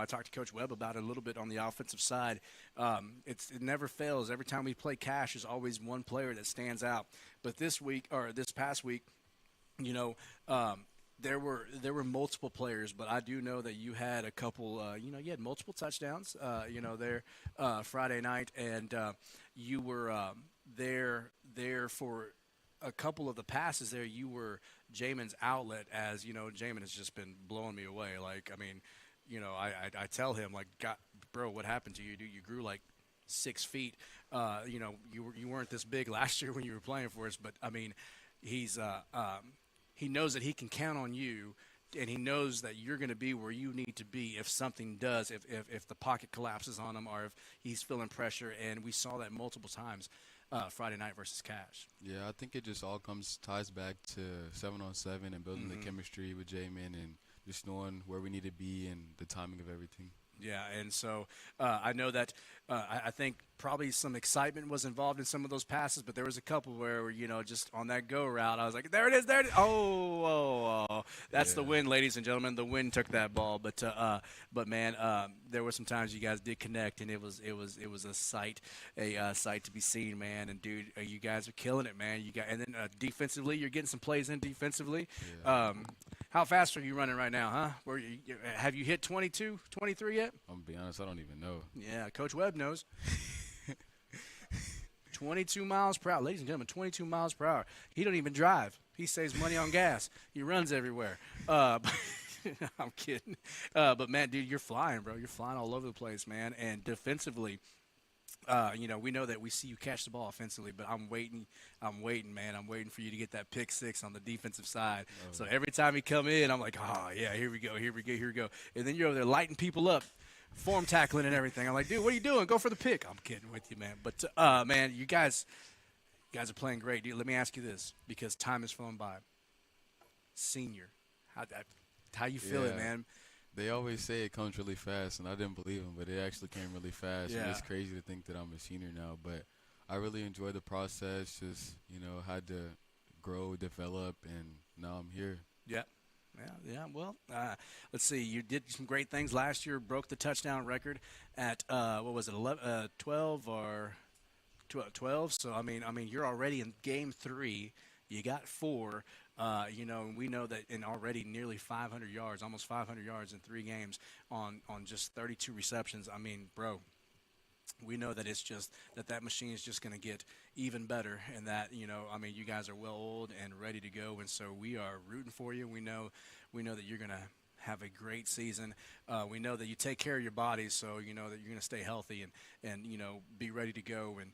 talked to Coach Webb about it a little bit on the offensive side. It never fails. Every time we play cash, there's always one player that stands out. But this past week, there were multiple players, but I do know that you had a couple. You had multiple touchdowns. There Friday night, and you were there for a couple of the passes. There, you were Jamin's outlet. As you know, Jamin has just been blowing me away. Like, I mean, I tell him, like, God, bro, what happened to you, dude? You grew like 6 feet. You weren't this big last year when you were playing for us, but I mean, he knows that he can count on you, and he knows that you're going to be where you need to be if something does, if the pocket collapses on him, or if he's feeling pressure. And we saw that multiple times Friday night versus Cash. Yeah, I think it just all ties back to 7-on-7 and building the chemistry with Jamin and just knowing where we need to be and the timing of everything. Yeah, and so I know that I think probably some excitement was involved in some of those passes, but there was a couple where, just on that go route, I was like, there it is. Oh, that's the win, ladies and gentlemen. The wind took that ball, but man, there were some times you guys did connect, and it was a sight to be seen, man. And dude, you guys are killing it, man. And then defensively, you're getting some plays in defensively. Yeah. How fast are you running right now, huh? Have you hit 22, 23 yet? I'm going to be honest, I don't even know. Yeah, Coach Webb knows. 22 miles per hour. Ladies and gentlemen, 22 miles per hour. He don't even drive. He saves money on gas. He runs everywhere. I'm kidding. But, man, dude, you're flying, bro. You're flying all over the place, man. And defensively, we know that we see you catch the ball offensively, but I'm waiting, man. I'm waiting for you to get that pick six on the defensive side. Oh. So every time you come in, I'm like, oh, yeah, here we go. And then you're over there lighting people up, form tackling and everything. I'm like, dude, what are you doing? Go for the pick. I'm kidding with you, man. But, man, you guys are playing great. Dude, let me ask you this, because time is flowing by. Senior, how you feeling, man? They always say it comes really fast, and I didn't believe them, but it actually came really fast. Yeah. And it's crazy to think that I'm a senior now, but I really enjoyed the process. Just, had to grow, develop, and now I'm here. Yeah. Well, let's see. You did some great things last year. Broke the touchdown record at 12 or 12. So I mean, you're already in game 3. You got 4. We know that in already nearly 500 yards, almost 500 yards in 3 games on just 32 receptions. I mean, bro, we know that it's just that machine is just going to get even better, and that, you guys are well oiled and ready to go. And so we are rooting for you. We know that you're going to have a great season. We know that you take care of your body, so you know that you're going to stay healthy and be ready to go. And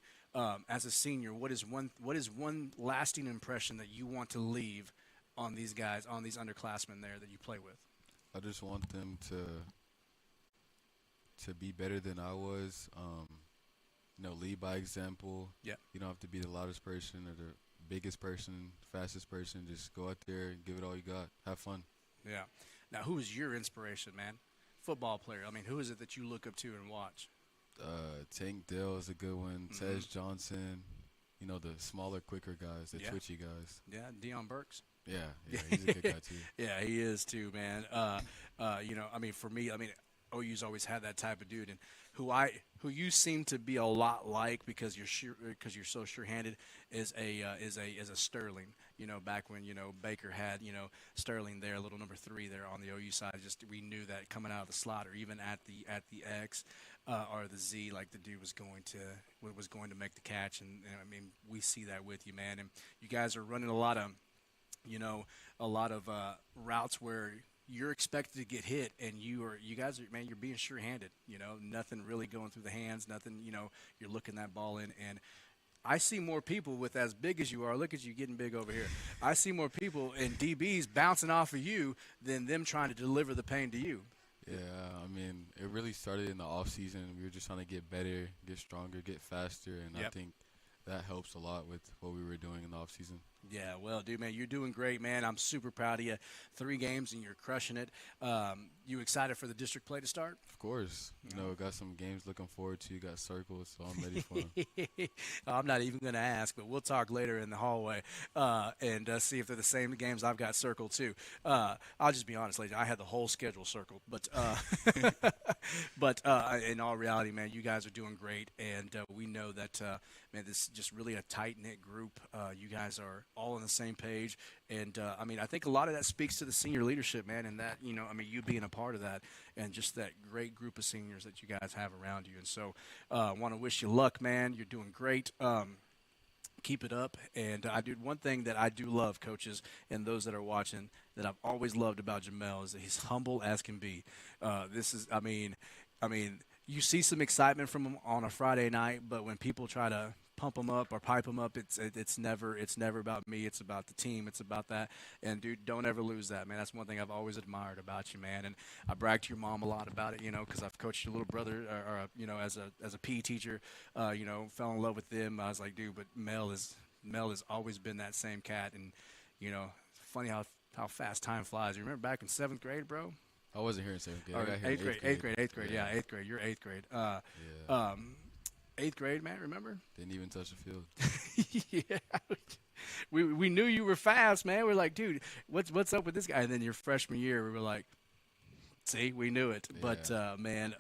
as a senior, what is one lasting impression that you want to leave on these guys, on these underclassmen there that you play with? I just want them to be better than I was. Lead by example. Yeah. You don't have to be the loudest person or the biggest person, fastest person. Just go out there and give it all you got. Have fun. Yeah. Now, who is your inspiration, man? Football player. I mean, who is it that you look up to and watch? Tank Dell is a good one. Tej Johnson, the smaller, quicker guys, the twitchy guys. Yeah, Deion Burks. Yeah, he's a good guy too. Yeah, he is too, man. For me, OU's always had that type of dude, and who you seem to be a lot like because you're so sure-handed is a Sterling. Back when Baker had Sterling there, little number 3 there on the OU side. Just we knew that coming out of the slot or even at the X or the Z, like the dude was going to make the catch, and we see that with you, man. And you guys are running a lot of routes where you're expected to get hit, and you guys are, man, you're being sure-handed. Nothing really going through the hands, nothing. You're looking that ball in, and I see more people with as big as you are. Look at you getting big over here. I see more people in DBs bouncing off of you than them trying to deliver the pain to you. Yeah, I mean, it really started in the off season. We were just trying to get better, get stronger, get faster, and I think that helps a lot with what we were doing in the off season. Yeah, well, dude, man, you're doing great, man. I'm super proud of you. 3 games and you're crushing it. You excited for the district play to start? Of course. Got some games looking forward to. Got circles, so I'm ready for them. I'm not even going to ask, but we'll talk later in the hallway and see if they're the same games I've got circled too. I'll just be honest, ladies. I had the whole schedule circled, but in all reality, man, you guys are doing great, and we know that, man, this is just really a tight-knit group. You guys are all on the same page, and I think a lot of that speaks to the senior leadership, man, and that, you being a part of that, and just that great group of seniors that you guys have around you. And so I want to wish you luck, man. You're doing great. Keep it up. And one thing that I do love, coaches, and those that are watching, that I've always loved about Jamel is that he's humble as can be. You see some excitement from him on a Friday night, but when people try to pump him up or pipe him up, it's never about me. It's about the team. It's about that. And dude, don't ever lose that, man. That's one thing I've always admired about you, man. And I brag to your mom a lot about it, because I've coached your little brother, as a PE teacher, fell in love with them. I was like, dude, but Mel has always been that same cat. And funny how fast time flies. You remember back in 7th grade, bro? I wasn't here in 7th grade. I got here eighth in grade. 8th grade. Yeah, 8th grade. You're 8th grade. 8th grade, man, remember? Didn't even touch the field. Yeah. We knew you were fast, man. We're like, dude, what's up with this guy? And then your freshman year, we were like, see, we knew it. Yeah. But, man,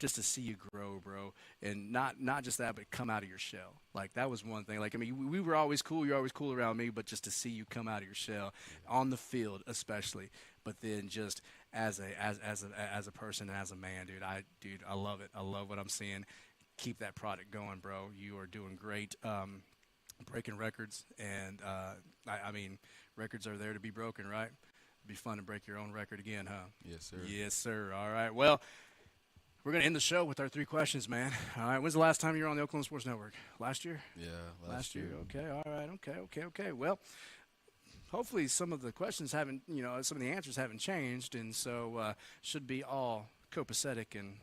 just to see you grow, bro, and not just that, but come out of your shell. Like, that was one thing. Like, we were always cool. You're always cool around me, but just to see you come out of your shell, on the field especially, but then just as a person and as a man, dude, I love it. I love what I'm seeing. Keep that product going, bro. You are doing great, breaking records, and records are there to be broken, right? It'd be fun to break your own record again, huh? Yes, sir. Yes, sir. All right. Well, we're gonna end the show with our 3 questions, man. All right. When's the last time you were on the Oklahoma Sports Network? Last year? Yeah, last year. Okay. All right. Okay. Well, hopefully some of the questions haven't, some of the answers haven't changed, and so should be all copacetic and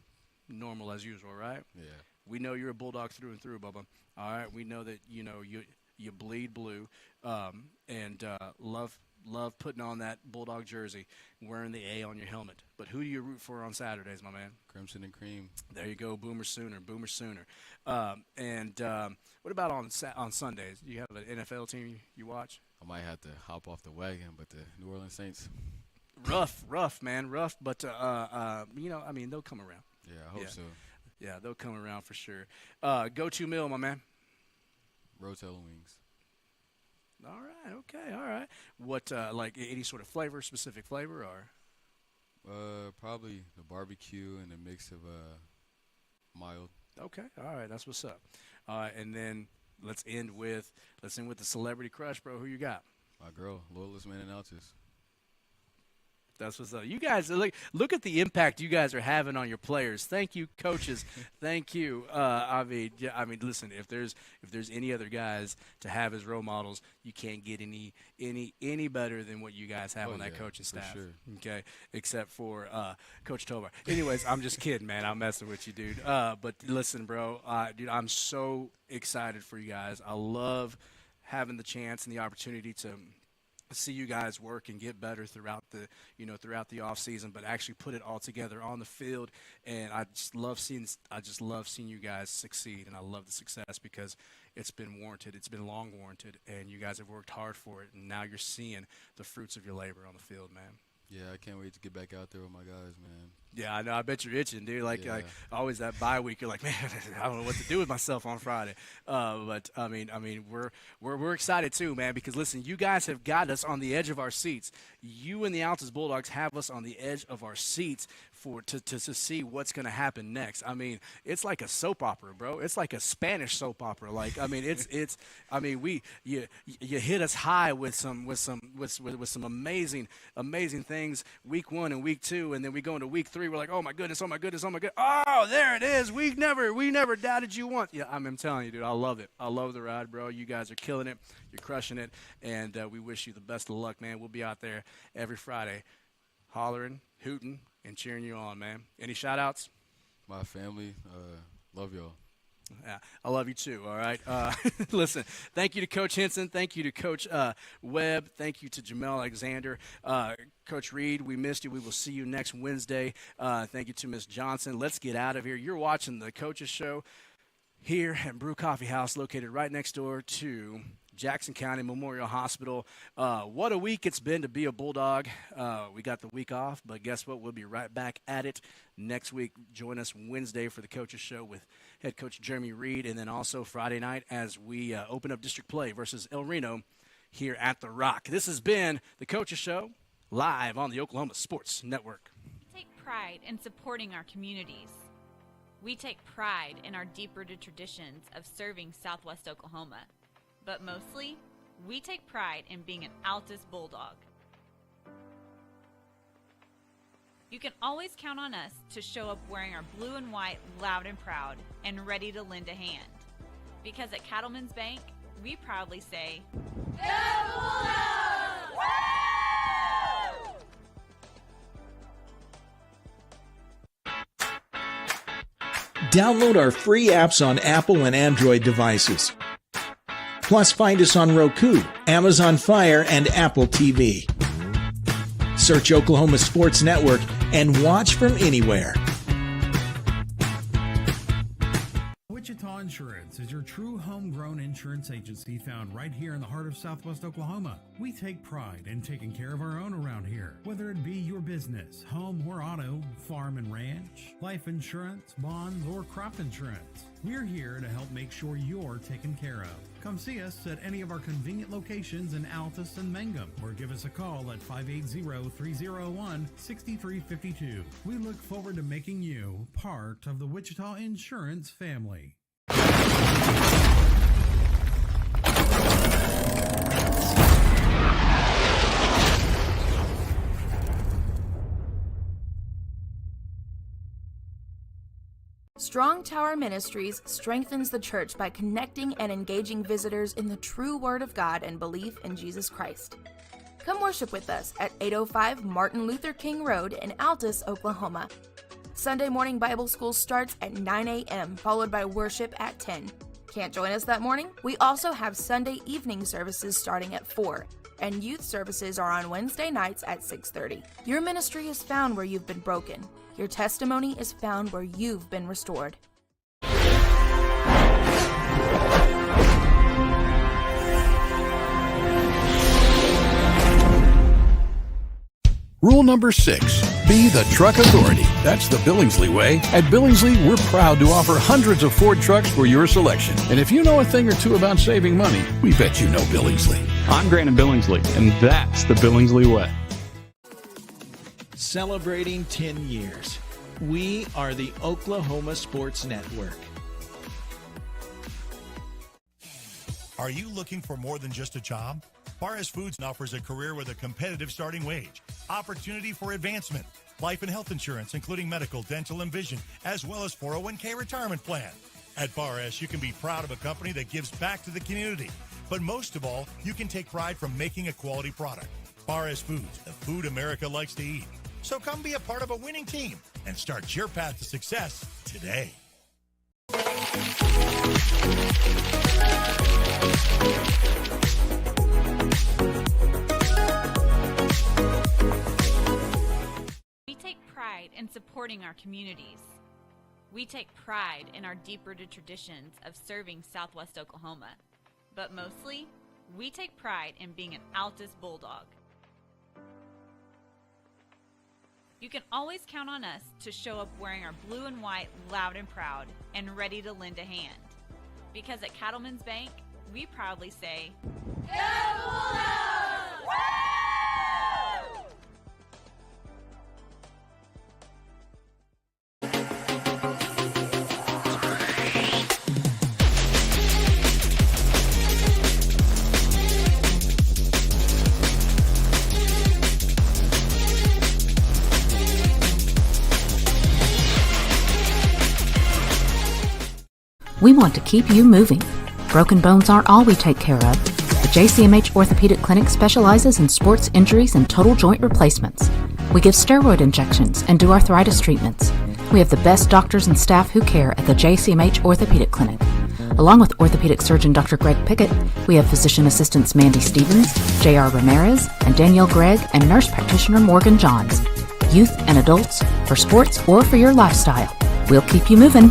normal as usual, right? Yeah. We know you're a Bulldog through and through, Bubba. All right, we know that you bleed blue, and love putting on that Bulldog jersey, wearing the A on your helmet. But who do you root for on Saturdays, my man? Crimson and Cream. There you go, Boomer Sooner. What about on Sundays? Do you have an NFL team you watch? I might have to hop off the wagon, but the New Orleans Saints. Rough, man, rough. But they'll come around. Yeah, I hope so. Yeah, they'll come around for sure. Go-to meal, my man. Rotel wings. All right, okay, all right. What, like any sort of flavor, specific flavor, or? Probably the barbecue and a mix of mild. Okay, all right, that's what's up. All right, and then let's end with the celebrity crush, bro. Who you got? My girl, Loyalist Man in Altus. That's what's up. You guys, look at the impact you guys are having on your players. Thank you, coaches. Thank you. Listen, if there's any other guys to have as role models, you can't get any better than what you guys have on that coaching staff. Sure. Okay, except for Coach Tovar. Anyways, I'm just kidding, man. I'm messing with you, dude. But listen, bro, dude, I'm so excited for you guys. I love having the chance and the opportunity to see you guys work and get better throughout the off season, but actually put it all together on the field. And I just love seeing you guys succeed, and I love the success because it's been warranted. It's been long warranted, and you guys have worked hard for it, and now you're seeing the fruits of your labor on the field, man. Yeah, I can't wait to get back out there with my guys, man. Yeah, I know. I bet you're itching, dude. Like always that bye week, you're like, man, I don't know what to do with myself on Friday. But we're excited too, man, because listen, you guys have got us on the edge of our seats. You and the Altus Bulldogs have us on the edge of our seats to see what's going to happen next. I mean, it's like a soap opera, bro. It's like a Spanish soap opera. Like, I mean, you hit us high with some amazing things week 1 and week 2, and then we go into week 3. We're like, oh my goodness. Oh, there it is. We never doubted you once. Yeah, I'm telling you, dude, I love it. I love the ride, bro. You guys are killing it. You're crushing it, and we wish you the best of luck, man. We'll be out there every Friday, hollering, hooting, and cheering you on, man. Any shout-outs? My family, love y'all. Yeah, I love you too, all right? Listen, thank you to Coach Henson. Thank you to Coach Webb. Thank you to Jamel Alexander. Coach Reed, we missed you. We will see you next Wednesday. Thank you to Ms. Johnson. Let's get out of here. You're watching the Coaches Show here at Brew Coffee House, located right next door to Jackson County Memorial Hospital. What a week it's been to be a Bulldog. We got the week off, but guess what? We'll be right back at it next week. Join us Wednesday for the Coaches Show with head coach Jeremy Reed, and then also Friday night as we open up district play versus El Reno here at The Rock. This has been the Coaches Show live on the Oklahoma Sports Network. We take pride in supporting our communities. We take pride in our deep-rooted traditions of serving Southwest Oklahoma. But mostly, we take pride in being an Altus Bulldog. You can always count on us to show up wearing our blue and white, loud and proud, and ready to lend a hand. Because at Cattlemen's Bank, we proudly say, Go Bulldogs! Download our free apps on Apple and Android devices. Plus, find us on Roku, Amazon Fire, and Apple TV. Search Oklahoma Sports Network and watch from anywhere. Wichita Insurance is your true homegrown insurance agency found right here in the heart of Southwest Oklahoma. We take pride in taking care of our own around here, whether it be your business, home or auto, farm and ranch, life insurance, bonds, or crop insurance. We're here to help make sure you're taken care of. Come see us at any of our convenient locations in Altus and Mangum, or give us a call at 580-301-6352. We look forward to making you part of the Wichita Insurance family. Strong Tower Ministries strengthens the church by connecting and engaging visitors in the true Word of God and belief in Jesus Christ. Come worship with us at 805 Martin Luther King Road in Altus, Oklahoma. Sunday morning Bible school starts at 9 a.m., followed by worship at 10. Can't join us that morning? We also have Sunday evening services starting at 4, and youth services are on Wednesday nights at 6:30. Your ministry is found where you've been broken. Your testimony is found where you've been restored. Rule number 6, be the truck authority. That's the Billingsley way. At Billingsley, we're proud to offer hundreds of Ford trucks for your selection. And if you know a thing or two about saving money, we bet you know Billingsley. I'm Brandon Billingsley, and that's the Billingsley way. Celebrating 10 years. We are the Oklahoma Sports Network. Are you looking for more than just a job? Barres Foods offers a career with a competitive starting wage, opportunity for advancement, life and health insurance, including medical, dental, and vision, as well as 401k retirement plan. At Barres, you can be proud of a company that gives back to the community. But most of all, you can take pride from making a quality product. Barres Foods, the food America likes to eat. So come be a part of a winning team and start your path to success today. We take pride in supporting our communities. We take pride in our deep-rooted traditions of serving Southwest Oklahoma. But mostly, we take pride in being an Altus Bulldog. You can always count on us to show up wearing our blue and white, loud and proud, and ready to lend a hand. Because at Cattlemen's Bank, we proudly say, Go Bulldogs! We want to keep you moving. Broken bones aren't all we take care of. The JCMH Orthopedic Clinic specializes in sports injuries and total joint replacements. We give steroid injections and do arthritis treatments. We have the best doctors and staff who care at the JCMH Orthopedic Clinic. Along with orthopedic surgeon Dr. Greg Pickett, we have physician assistants Mandy Stevens, J.R. Ramirez, and Danielle Gregg, and nurse practitioner Morgan Johns. Youth and adults, for sports or for your lifestyle. We'll keep you moving.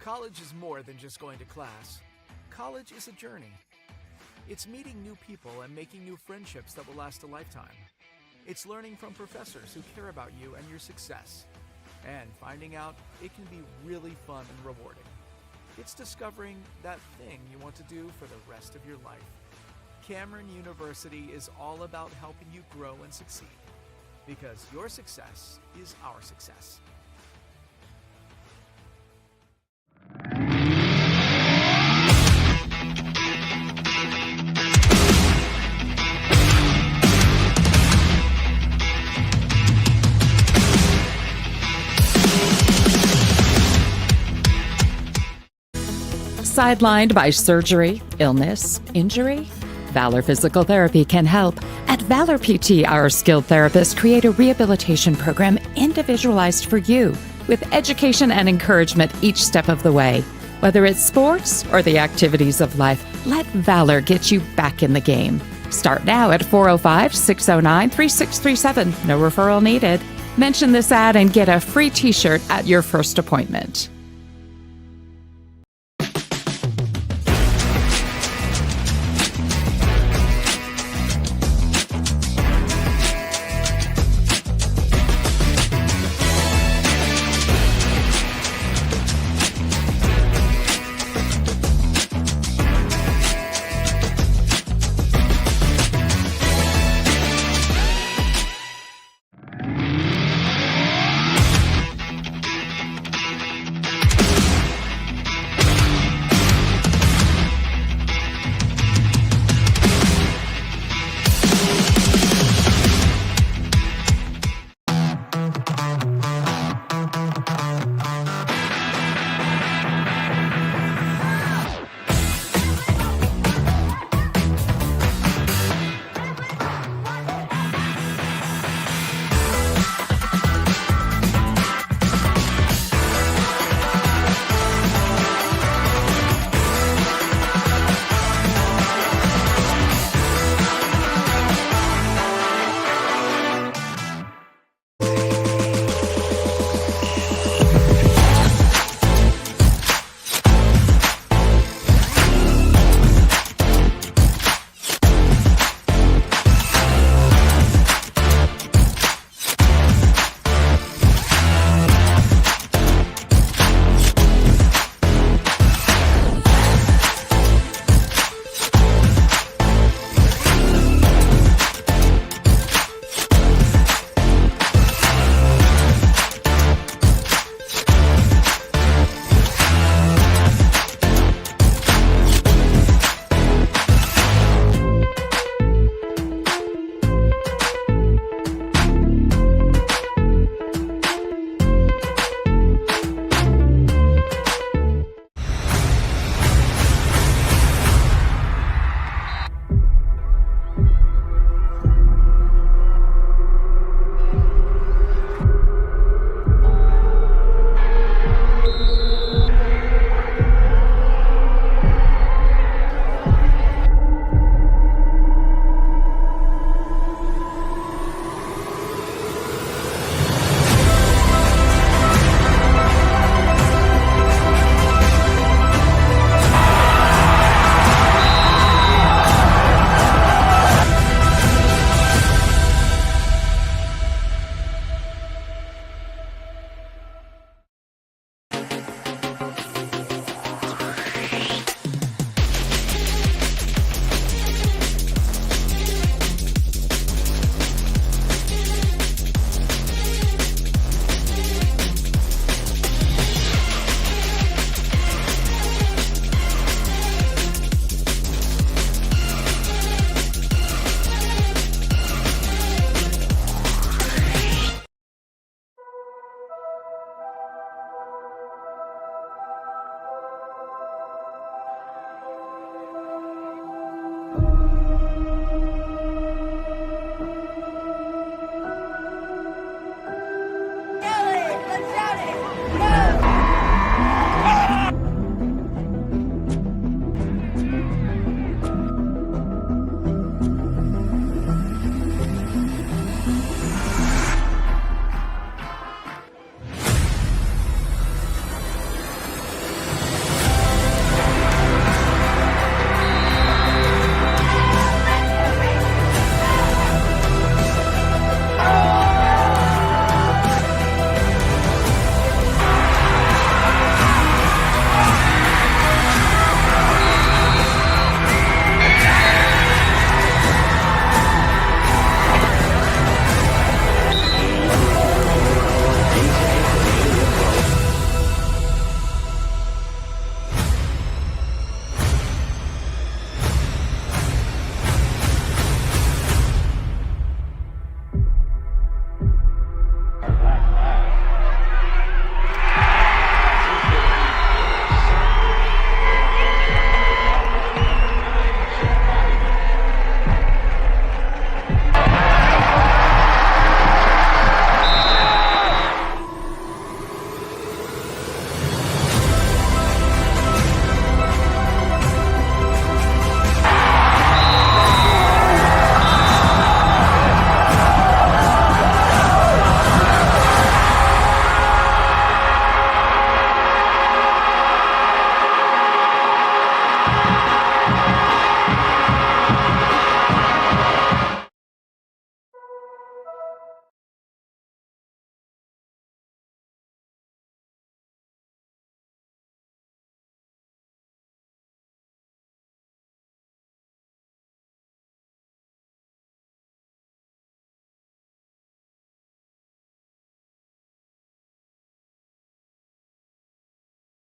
College is more than just going to class. College is a journey. It's meeting new people and making new friendships that will last a lifetime. It's learning from professors who care about you and your success. And finding out it can be really fun and rewarding. It's discovering that thing you want to do for the rest of your life. Cameron University is all about helping you grow and succeed. Because your success is our success. Sidelined by surgery, illness, injury? Valor Physical Therapy can help. At Valor PT, our skilled therapists create a rehabilitation program individualized for you, with education and encouragement each step of the way. Whether it's sports or the activities of life, let Valor get you back in the game. Start now at 405-609-3637. No referral needed. Mention this ad and get a free t-shirt at your first appointment.